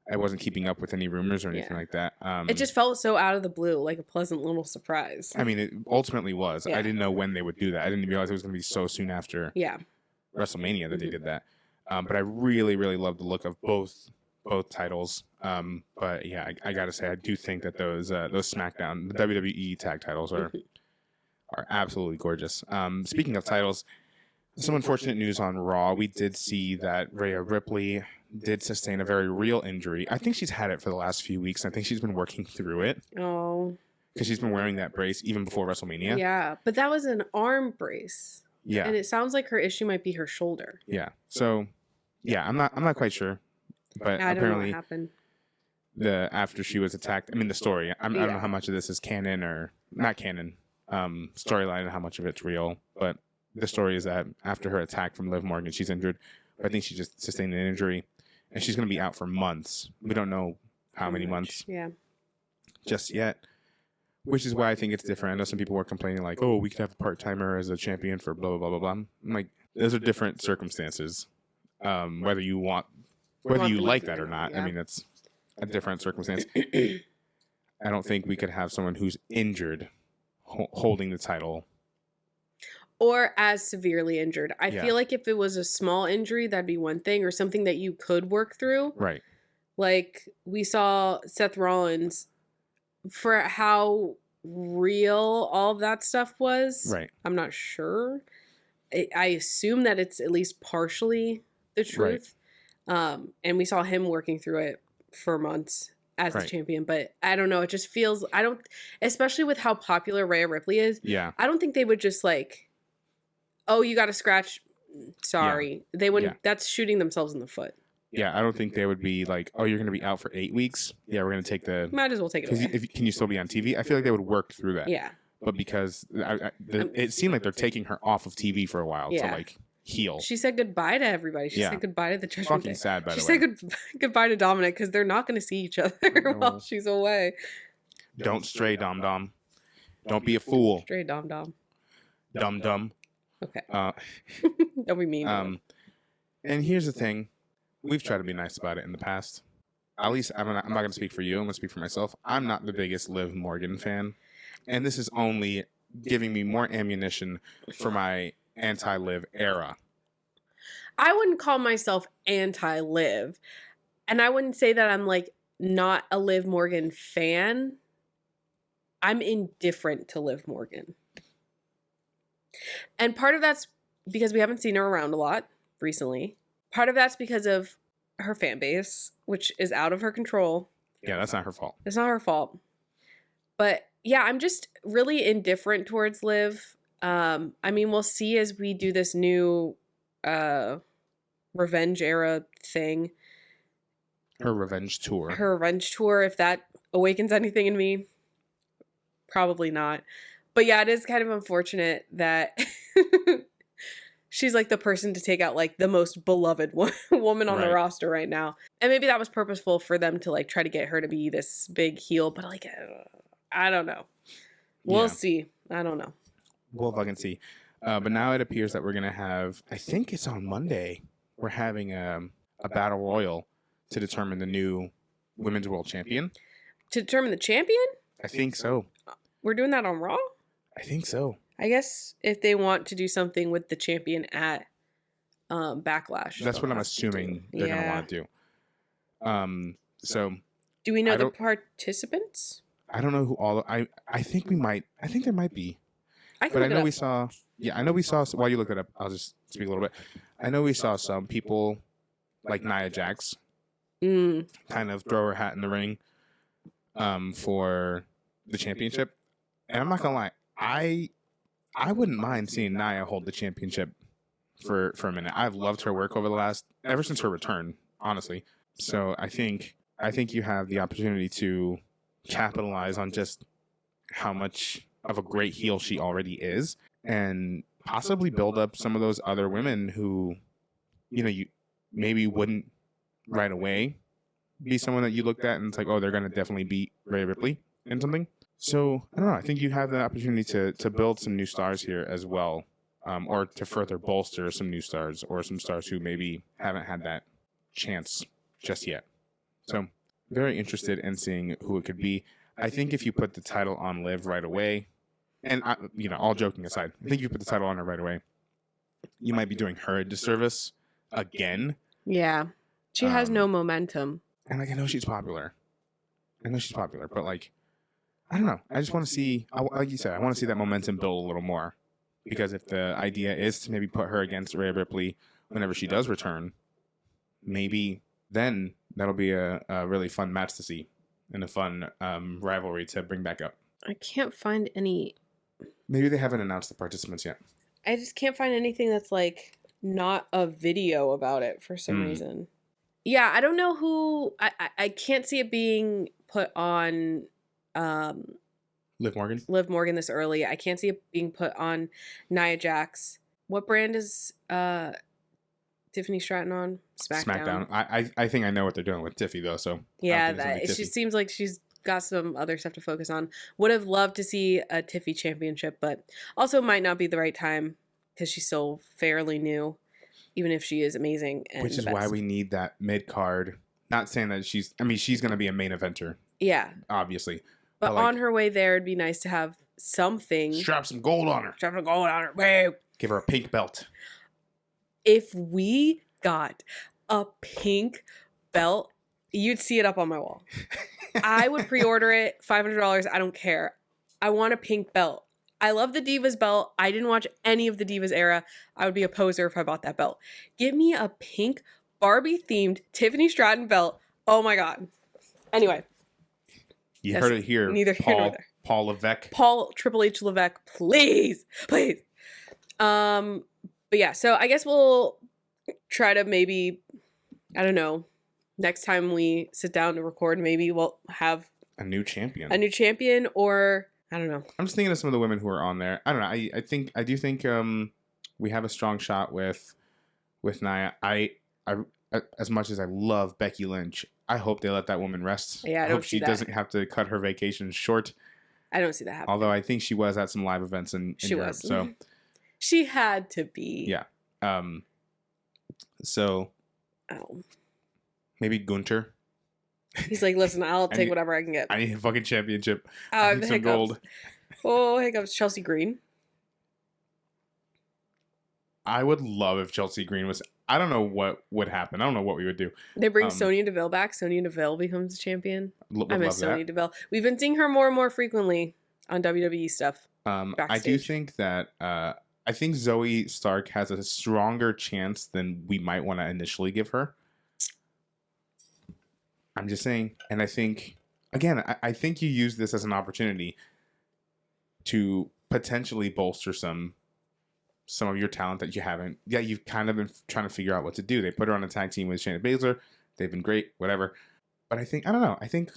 I wasn't keeping up with any rumors or anything like that. It just felt so out of the blue, like a pleasant little surprise. I mean, it ultimately was. Yeah. I didn't know when they would do that. I didn't realize it was going to be so soon after WrestleMania that they did that. But I really, really love the look of both titles. But yeah, I got to say, I do think that those Smackdown, the WWE tag titles are absolutely gorgeous. Speaking of titles, some unfortunate news on Raw. We did see that Rhea Ripley did sustain a very real injury. I think she's had it for the last few weeks. I think she's been working through it. Oh. Because she's been wearing that brace even before WrestleMania. Yeah, but that was an arm brace. Yeah. And it sounds like her issue might be her shoulder. Yeah. So, yeah, I'm not quite sure. But I don't know apparently what happened. after she was attacked, I mean the story. I don't know how much of this is canon or not canon. Storyline and how much of it's real. But the story is that after her attack from Liv Morgan, she's injured. I think she just sustained an injury. And she's going to be out for months. We don't know how many months just yet, which is why I think it's different. I know some people were complaining like, oh, we could have a part-timer as a champion for blah, blah, blah, blah, blah. I'm like, those are different circumstances. Whether you like that or not, I mean, that's a different circumstance. I don't think we could have someone who's injured holding the title. Or as severely injured. I feel like if it was a small injury, that'd be one thing, or something that you could work through. Right. Like we saw Seth Rollins, for how real all of that stuff was. Right. I'm not sure. I assume that it's at least partially the truth. Right. And we saw him working through it for months as the champion. But I don't know. It just feels, especially with how popular Rhea Ripley is. Yeah. I don't think they would just like, oh, you got a scratch. Sorry. Yeah. They wouldn't. Yeah. That's shooting themselves in the foot. Yeah, I don't think they would be like, oh, you're going to be out for 8 weeks. Yeah, we're going to take the... Might as well take it away. Can you still be on TV? I feel like they would work through that. Yeah. But because it seemed like they're taking her off of TV for a while to like heal. She said goodbye to everybody. She said goodbye to the Judgment Day. Fucking sad, by the way. She said goodbye to Dominic because they're not going to see each other while she's away. Don't stray, Dom Dom. Don't be a fool. Stray, Dom Dom. Dum Dum. Okay. Don't be mean. And here's the thing. We've tried to be nice about it in the past. At least I'm not going to speak for you. I'm going to speak for myself. I'm not the biggest Liv Morgan fan. And this is only giving me more ammunition for my anti-Liv era. I wouldn't call myself anti-Liv. And I wouldn't say that I'm like not a Liv Morgan fan. I'm indifferent to Liv Morgan. And part of that's because we haven't seen her around a lot recently. Part of that's because of her fan base, which is out of her control. Yeah, that's not her fault. It's not her fault. But yeah, I'm just really indifferent towards Liv. I mean, we'll see as we do this new revenge era thing. Her revenge tour. Her revenge tour, if that awakens anything in me. Probably not. But yeah, it is kind of unfortunate that she's like the person to take out like the most beloved woman on the roster right now. And maybe that was purposeful for them to like try to get her to be this big heel. But like, I don't know. We'll see. I don't know. We'll fucking see. But now it appears that we're going to have, I think it's on Monday, we're having a battle royal to determine the new Women's World Champion. To determine the champion? I think so. We're doing that on Raw? I think so. I guess if they want to do something with the champion at Backlash. That's what I'm assuming they're going to want to do. So. Do we know the participants? I don't know who all. I think we might. I think there might be. But I know we saw. Yeah, I know we saw. While you look it up, I'll just speak a little bit. I know we saw some people like Nia Jax kind of throw her hat in the ring for the championship. And I'm not gonna lie, I wouldn't mind seeing Nia hold the championship for a minute. I've loved her work ever since her return, honestly. So I think you have the opportunity to capitalize on just how much of a great heel she already is, and possibly build up some of those other women who, you maybe wouldn't right away be someone that you looked at and it's like, oh, they're gonna definitely beat Rhea Ripley in something. So I don't know. I think you have the opportunity to build some new stars here as well, or to further bolster some new stars or some stars who maybe haven't had that chance just yet. So very interested in seeing who it could be. I think if you put the title on Liv right away, and all joking aside, I think if you put the title on her right away, you might be doing her a disservice again. Yeah. She has no momentum. And I know she's popular. But like, I don't know. I just want to see, like you said, I want to see that momentum build a little more. Because if the idea is to maybe put her against Rhea Ripley whenever she does return, maybe then that'll be a really fun match to see and a fun rivalry to bring back up. I can't find any. Maybe they haven't announced the participants yet. I just can't find anything that's like not a video about it for some reason. Yeah, I don't know who. I can't see it being put on Liv Morgan this early. I can't see it being put on Nia Jax. What brand is Tiffany Stratton on? Smackdown. I think I know what they're doing with Tiffy though. So yeah, it just seems like she's got some other stuff to focus on. Would have loved to see a Tiffy championship, but also might not be the right time because she's still fairly new, even if she is amazing. And which is why we need that mid card. Not saying that she's going to be a main eventer. Yeah, obviously. But like, on her way there, it'd be nice to have something. Strap some gold on her. Wait. Give her a pink belt. If we got a pink belt, you'd see it up on my wall. I would pre-order it, $500. I don't care. I want a pink belt. I love the Divas belt. I didn't watch any of the Divas era. I would be a poser if I bought that belt. Give me a pink Barbie-themed Tiffany Stratton belt. Oh my God. Anyway. You heard it here. Neither here nor there. Paul Levesque. Paul Triple H Levesque, please. But yeah, so I guess we'll try to maybe, I don't know, next time we sit down to record, maybe we'll have a new champion. Or I don't know. I'm just thinking of some of the women who are on there. I don't know. I do think we have a strong shot with Nia. I as much as I love Becky Lynch, I hope they let that woman rest. Yeah, I hope she doesn't have to cut her vacation short. I don't see that happening. Although I think she was at some live events in Europe, so she had to be. Yeah. So. Oh. Maybe Gunter. He's like, listen, I'll take whatever I can get. I need a fucking championship. I need some gold. Oh, hiccups. Chelsea Green. I would love if Chelsea Green was. I don't know what would happen. I don't know what we would do. They bring Sonya Deville back. Sonya Deville becomes champion. I miss Sonya that. Deville. We've been seeing her more and more frequently on WWE stuff. I do think that I think Zoe Stark has a stronger chance than we might want to initially give her. I'm just saying, and I think again, I think you use this as an opportunity to potentially bolster some of your talent that you haven't. Yeah, you've kind of been trying to figure out what to do. They put her on a tag team with Shayna Baszler. They've been great, whatever. But I don't know. I think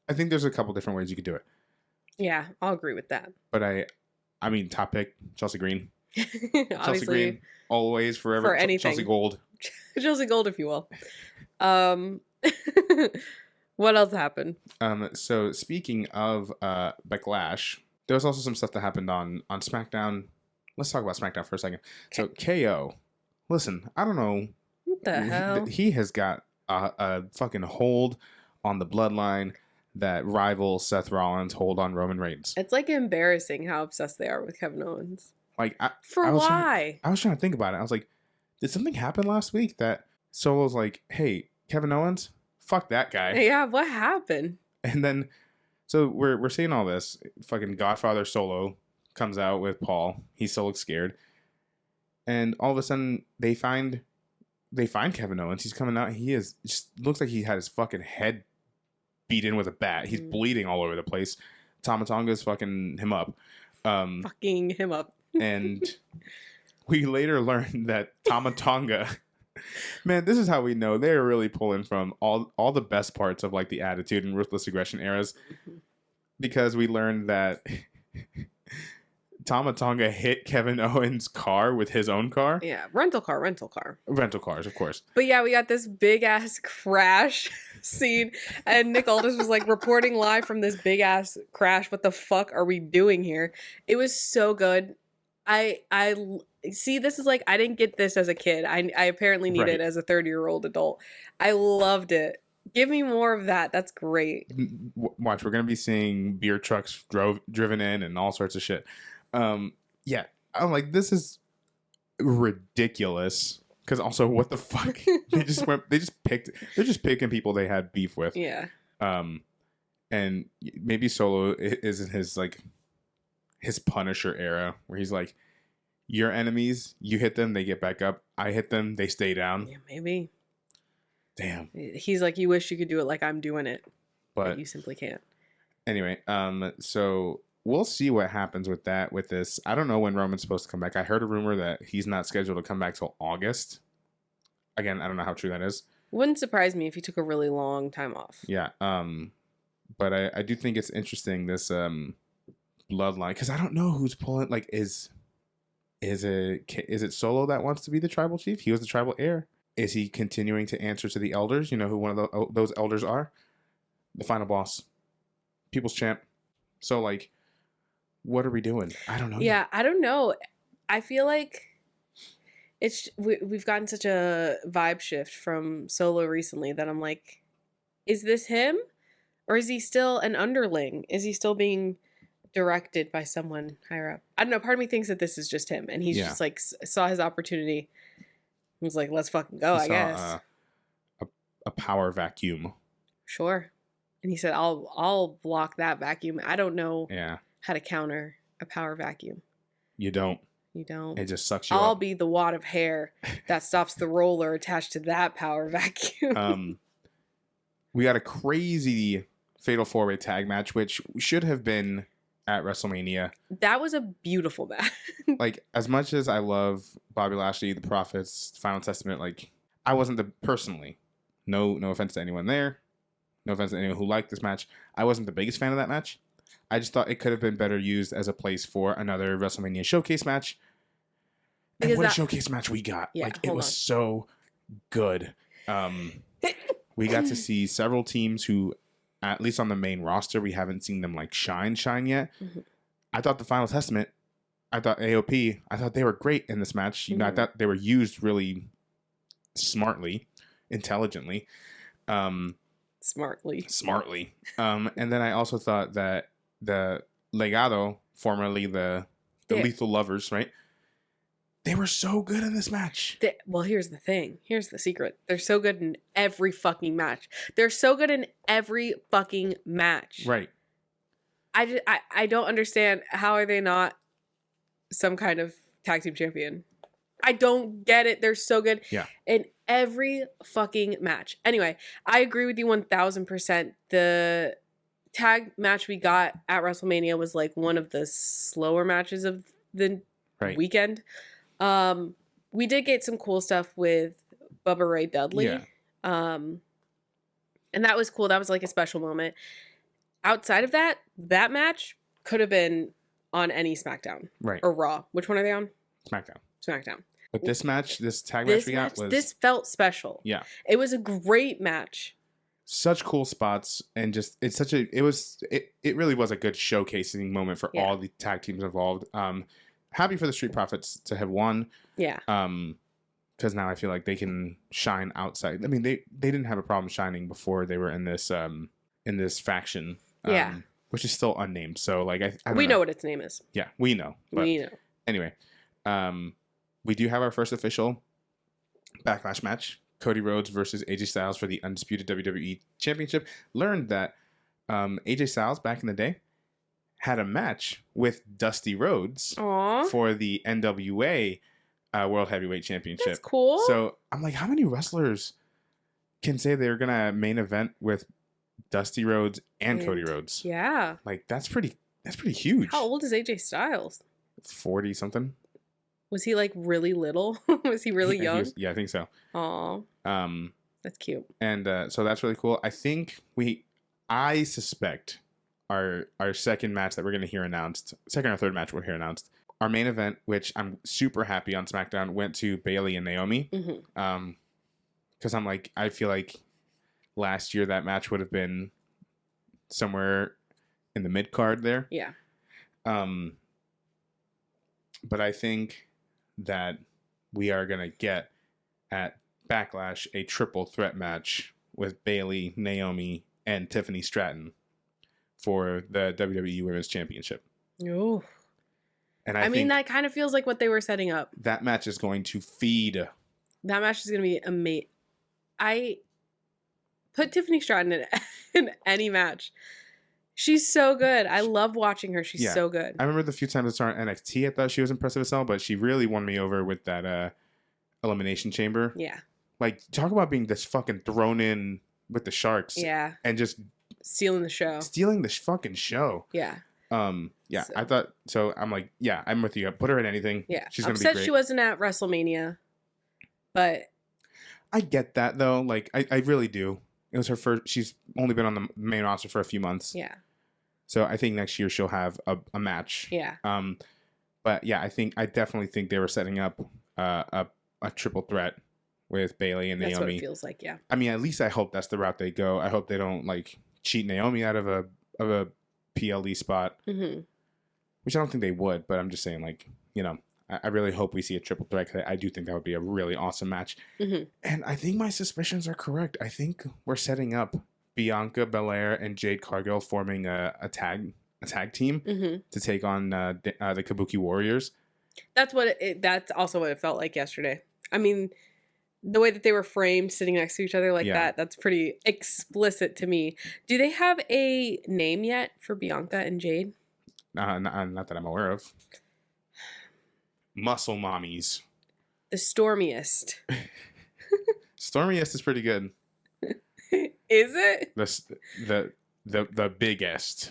there's a couple different ways you could do it. Yeah, I'll agree with that. But I mean, top pick, Chelsea Green. Chelsea Green, always, forever. For anything. Chelsea Gold. Chelsea Gold, if you will. What else happened? So speaking of Backlash, there was also some stuff that happened on SmackDown. Let's talk about SmackDown for a second. Okay. So KO, listen, I don't know. What the hell? He has got a fucking hold on the bloodline that rivals Seth Rollins' hold on Roman Reigns. It's like embarrassing how obsessed they are with Kevin Owens. Like, why? I was trying to think about it. I was like, did something happen last week that Solo's like, hey, Kevin Owens, fuck that guy. Yeah, what happened? And then, so we're seeing all this. Fucking Godfather Solo comes out with Paul. He still looks scared. And all of a sudden, they find they find Kevin Owens. He's coming out. He is just looks like he had his fucking head beat in with a bat. He's bleeding all over the place. Tama Tonga's fucking him up. Fucking him up. And we later learned that Tama Tonga, man, this is how we know they're really pulling from all the best parts of like the Attitude and Ruthless Aggression eras, because we learned that Tama Tonga hit Kevin Owens' car with his own car. Yeah, rental car. Rental cars, of course. But yeah, we got this big ass crash scene, and Nick Aldis was like reporting live from this big ass crash. What the fuck are we doing here? It was so good. I see. This is like I didn't get this as a kid. I apparently need it as a 30-year-old adult. I loved it. Give me more of that. That's great. Watch, we're gonna be seeing beer trucks driven in and all sorts of shit. Yeah, I'm like, this is ridiculous. Because also, what the fuck? They're just picking people they had beef with. Yeah. And maybe Solo is in his Punisher era, where he's like, your enemies, you hit them, they get back up. I hit them, they stay down. Yeah, maybe. Damn. He's like, you wish you could do it like I'm doing it, but you simply can't. Anyway, so we'll see what happens with this. I don't know when Roman's supposed to come back. I heard a rumor that he's not scheduled to come back till August. Again, I don't know how true that is. Wouldn't surprise me if he took a really long time off. Yeah. But I do think it's interesting, this bloodline, because I don't know who's pulling. Like, is it Solo that wants to be the tribal chief? He was the tribal heir. Is he continuing to answer to the elders? You know who one of those elders are? The final boss, people's champ. So like, what are we doing? I don't know. Yeah, I don't know. I feel like we've gotten such a vibe shift from Solo recently that I'm like, is this him? Or is he still an underling? Is he still being directed by someone higher up? I don't know. Part of me thinks that this is just him. And he's just like, saw his opportunity. He was like, let's fucking go, I guess. A power vacuum. Sure. And he said, I'll block that vacuum. I don't know how to counter a power vacuum. You don't. You don't. It just sucks you I'll up. be the wad of hair that stops the roller attached to that power vacuum. We got a crazy Fatal 4-Way tag match, which should have been at WrestleMania. That was a beautiful match. Like, as much as I love Bobby Lashley, the Prophets, Final Testament, like, I wasn't personally, no offense to anyone there, no offense to anyone who liked this match, I wasn't the biggest fan of that match. I just thought it could have been better used as a place for another WrestleMania showcase match. And what a showcase match we got. Yeah, like, it was so good. We got to see several teams who, at least on the main roster, we haven't seen them like shine yet. Mm-hmm. I thought the Final Testament, I thought AOP, I thought they were great in this match. You know, I thought they were used really smartly, intelligently. Smartly. And then I also thought that the Legado, formerly the Lethal Lovers, right? They were so good in this match. Well, here's the thing. Here's the secret. They're so good in every fucking match. Right. I don't understand. How are they not some kind of tag team champion? I don't get it. They're so good in every fucking match. Anyway, I agree with you 1000%. The tag match we got at WrestleMania was like one of the slower matches of the weekend. We did get some cool stuff with Bubba Ray Dudley. Yeah. And that was cool. That was like a special moment. Outside of that match could have been on any Smackdown. Right. Or Raw. Which one are they on? Smackdown. But this tag match we got was... This felt special. Yeah. It was a great match. Such cool spots, and just it really was a good showcasing moment for all the tag teams involved. Happy for the Street Profits to have won. Yeah. Because now I feel like they can shine outside. I mean, they didn't have a problem shining before they were in this faction. Which is still unnamed. So like we know what its name is. Yeah, we know. But anyway, we do have our first official Backlash match. Cody Rhodes versus AJ Styles for the undisputed WWE Championship. Learned that AJ Styles back in the day had a match with Dusty Rhodes for the NWA World Heavyweight Championship. That's cool. So I'm like, how many wrestlers can say they're gonna main event with Dusty Rhodes and Cody Rhodes? Yeah. Like that's pretty huge. How old is AJ Styles? 40 something. Was he like really little? Was he really young? I think so. Aw. That's cute. And so that's really cool. I suspect our second match that we're going to hear announced, second or third match we'll hear announced, our main event, which I'm super happy on SmackDown, went to Bayley and Naomi. Mm-hmm. Because I feel like last year that match would have been somewhere in the mid card there. Yeah. But I think that we are going to get at Backlash a triple threat match with Bayley, Naomi, and Tiffany Stratton for the WWE Women's Championship. Oh. And I mean, that kind of feels like what they were setting up. That match is going to feed. That match is going to be amazing. I put Tiffany Stratton in any match. She's so good. I love watching her. She's so good. I remember the few times I saw her on NXT, I thought she was impressive as hell, but she really won me over with that Elimination Chamber. Yeah. Like, talk about being this fucking thrown in with the Sharks. Yeah. And just stealing the show. Stealing the fucking show. Yeah. Yeah, so. I thought, so I'm like, yeah, I'm with you. Put her in anything. Yeah. She's going to be great. Upset she wasn't at WrestleMania, but. I get that, though. Like, I really do. It was her first, she's only been on the main roster for a few months. Yeah. So I think next year she'll have a match. Yeah. But yeah, I definitely think they were setting up a triple threat with Bayley and Naomi. That's what it feels like, yeah. I mean, at least I hope that's the route they go. I hope they don't like cheat Naomi out of a PLE spot, which I don't think they would. But I'm just saying, like, you know, I really hope we see a triple threat. Cause I do think that would be a really awesome match. And I think my suspicions are correct. I think we're setting up Bianca Belair and Jade Cargill forming a tag team to take on the Kabuki Warriors. That's that's also what it felt like yesterday. I mean, the way that they were framed sitting next to each other like that's pretty explicit to me. Do they have a name yet for Bianca and Jade? Not that I'm aware of. Muscle Mommies. The Stormiest. Stormiest is pretty good. Is it? The biggest.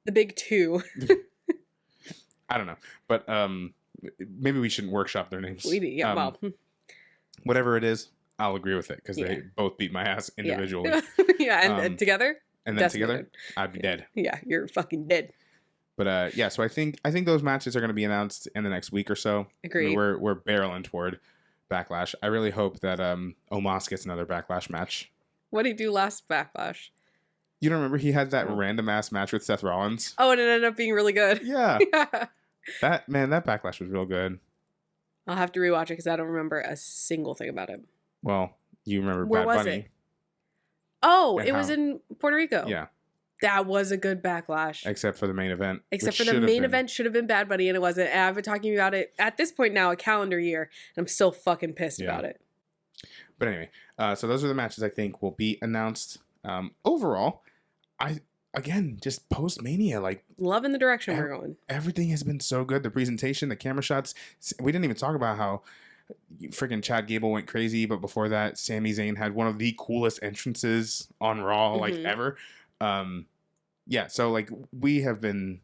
The big two. I don't know. But maybe we shouldn't workshop their names. Well. Whatever it is, I'll agree with it because they both beat my ass individually. Yeah, and together? And then together, I'd be dead. Yeah, you're fucking dead. But yeah, so I think those matches are going to be announced in the next week or so. Agreed. I mean, we're barreling toward Backlash. I really hope that Omos gets another Backlash match. What did he do last Backlash? You don't remember he had that random ass match with Seth Rollins? Oh, and it ended up being really good. Yeah. That Backlash was real good. I'll have to rewatch it because I don't remember a single thing about it. Well, you remember Where Bad was Bunny. It? Oh, it was in Puerto Rico. Yeah. That was a good Backlash. Except for the main event. Except for the main event should have been Bad Bunny, and it wasn't. And I've been talking about it at this point now, a calendar year, and I'm still fucking pissed about it. But anyway, so those are the matches I think will be announced. Overall, just post-Mania, like... Loving the direction we're going. Everything has been so good. The presentation, the camera shots. We didn't even talk about how freaking Chad Gable went crazy, but before that, Sami Zayn had one of the coolest entrances on Raw, like, ever. Yeah, so like we're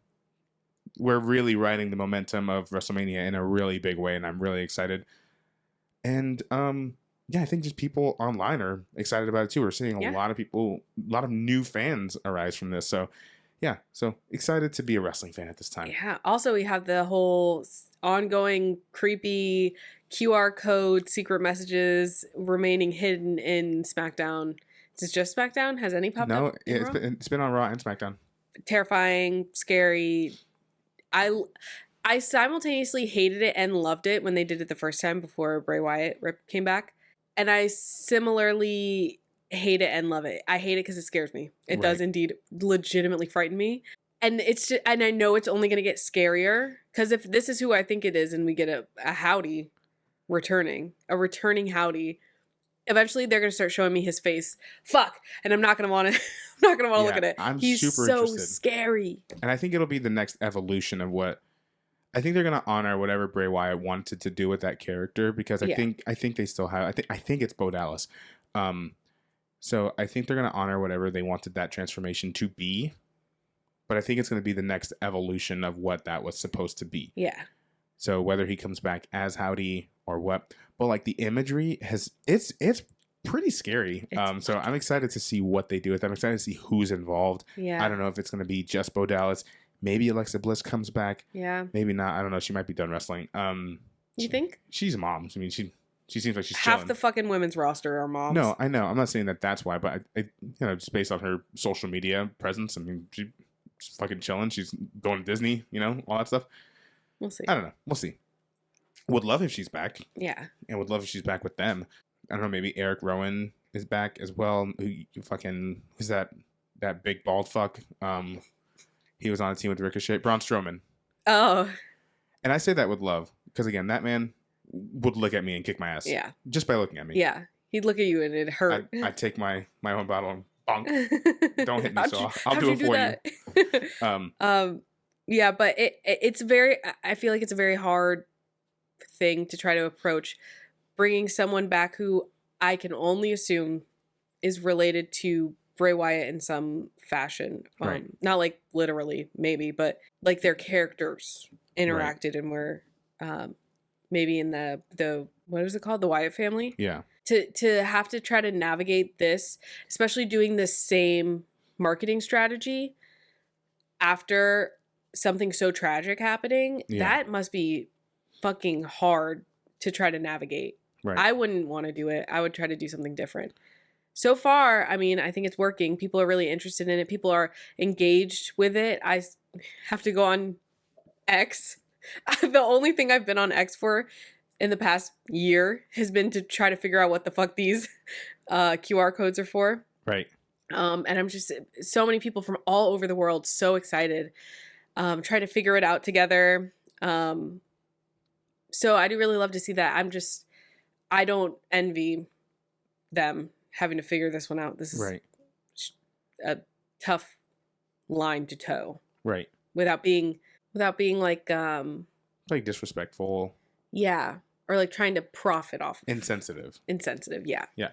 really riding the momentum of WrestleMania in a really big way, and I'm really excited. And I think just people online are excited about it too. We're seeing a lot of people, a lot of new fans arise from this. So yeah, so excited to be a wrestling fan at this time. Yeah. Also, we have the whole ongoing creepy QR code secret messages remaining hidden in SmackDown. Is it just SmackDown? Has any popped up? No, it's been on Raw and SmackDown. Terrifying, scary. I simultaneously hated it and loved it when they did it the first time before Bray Wyatt came back. And I similarly hate it and love it. I hate it because it scares me. It does indeed legitimately frighten me. And it's just, and I know it's only going to get scarier because if this is who I think it is and we get a Howdy returning Howdy, eventually they're going to start showing me his face. Fuck. And I'm not going to want to look at it. He's super so interested. Scary. And I think it'll be the next evolution of what I think they're gonna honor whatever Bray Wyatt wanted to do with that character because Yeah. I think they still have I think it's Bo Dallas. So I think they're gonna honor whatever they wanted that transformation to be, but I think it's gonna be the next evolution of what that was supposed to be. Yeah. So whether he comes back as Howdy or what, but like the imagery it's pretty scary. So I'm excited to see what they do with it. I'm excited to see who's involved. Yeah. I don't know if it's gonna be just Bo Dallas. Maybe Alexa Bliss comes back. Yeah. Maybe not. I don't know. She might be done wrestling. You think? She's a mom. I mean, she seems like she's half chilling. the fucking women's roster are moms. No, I know. I'm not saying that that's why, but I just based on her social media presence, I mean, she's fucking chilling. She's going to Disney, all that stuff. We'll see. I don't know. We'll see. Would love if she's back. Yeah. And would love if she's back with them. I don't know. Maybe Eric Rowan is back as well. Who's that big bald fuck? He was on a team with Ricochet. Braun Strowman. Oh. And I say that with love because, again, that man would look at me and kick my ass. Yeah. Just by looking at me. Yeah. He'd look at you and it'd hurt. I'd take my own bottle and bonk. Don't hit me, so I'll do it for you. Yeah, but it's very, I feel like it's a very hard thing to try to approach. Bringing someone back who I can only assume is related to Bray Wyatt in some fashion. Right. Not like literally, maybe, but like their characters interacted and were maybe in the what is it called? The Wyatt family? Yeah. To have to try to navigate this, especially doing the same marketing strategy after something so tragic happening, that must be fucking hard to try to navigate. Right. I wouldn't want to do it. I would try to do something different. So far, I mean, I think it's working. People are really interested in it. People are engaged with it. I have to go on X. The only thing I've been on X for in the past year has been to try to figure out what the fuck these QR codes are for. Right. And I'm just, so many people from all over the world so excited, trying to figure it out together. So I do really love to see that. I don't envy them having to figure this one out. This is a tough line to toe. Right. Without being like disrespectful. Yeah. Or like trying to profit off of. Insensitive, yeah. Yeah.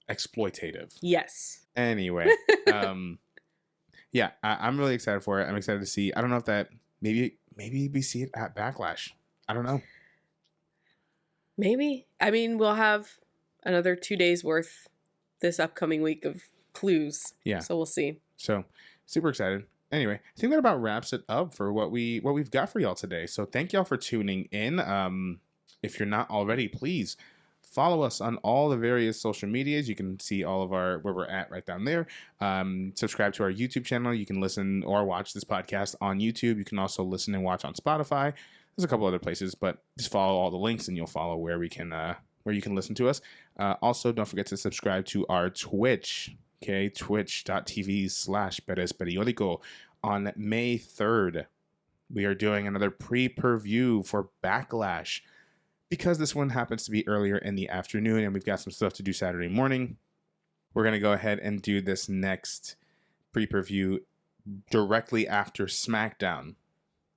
Exploitative. Yes. Anyway, yeah, I'm really excited for it. I'm excited to see. I don't know if that maybe we see it at Backlash. I don't know. Maybe. I mean, we'll have another 2 days worth this upcoming week of clues. Yeah. So we'll see. So super excited. Anyway, I think that about wraps it up for what we've got for y'all today. So thank y'all for tuning in. If you're not already, please follow us on all the various social medias. You can see all of where we're at right down there. Subscribe to our YouTube channel. You can listen or watch this podcast on YouTube. You can also listen and watch on Spotify. There's a couple other places, but just follow all the links and you'll follow where you can listen to us. Also, don't forget to subscribe to our Twitch. Okay, twitch.tv/Perez Periódico. On May 3rd, we are doing another pre-per-view for Backlash. Because this one happens to be earlier in the afternoon and we've got some stuff to do Saturday morning, we're going to go ahead and do this next pre-per-view directly after Smackdown.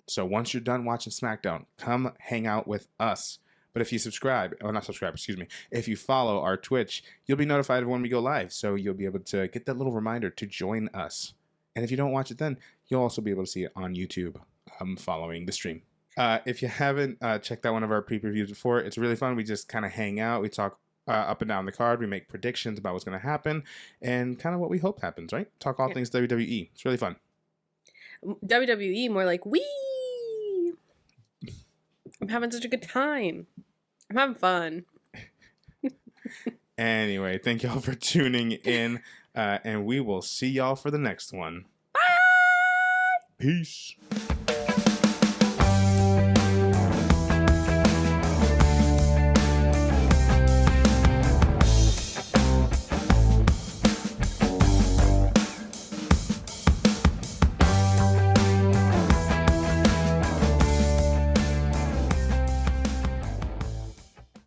So once you're done watching Smackdown, come hang out with us. But if you if you follow our Twitch, you'll be notified of when we go live. So you'll be able to get that little reminder to join us. And if you don't watch it then, you'll also be able to see it on YouTube following the stream. If you haven't checked out one of our pre-previews before, it's really fun. We just kind of hang out. We talk up and down the card. We make predictions about what's going to happen and kind of what we hope happens, right? Talk all things WWE. It's really fun. WWE, more like, wee! I'm having such a good time. I'm having fun. Anyway, thank y'all for tuning in, and we will see y'all for the next one. Bye! Peace.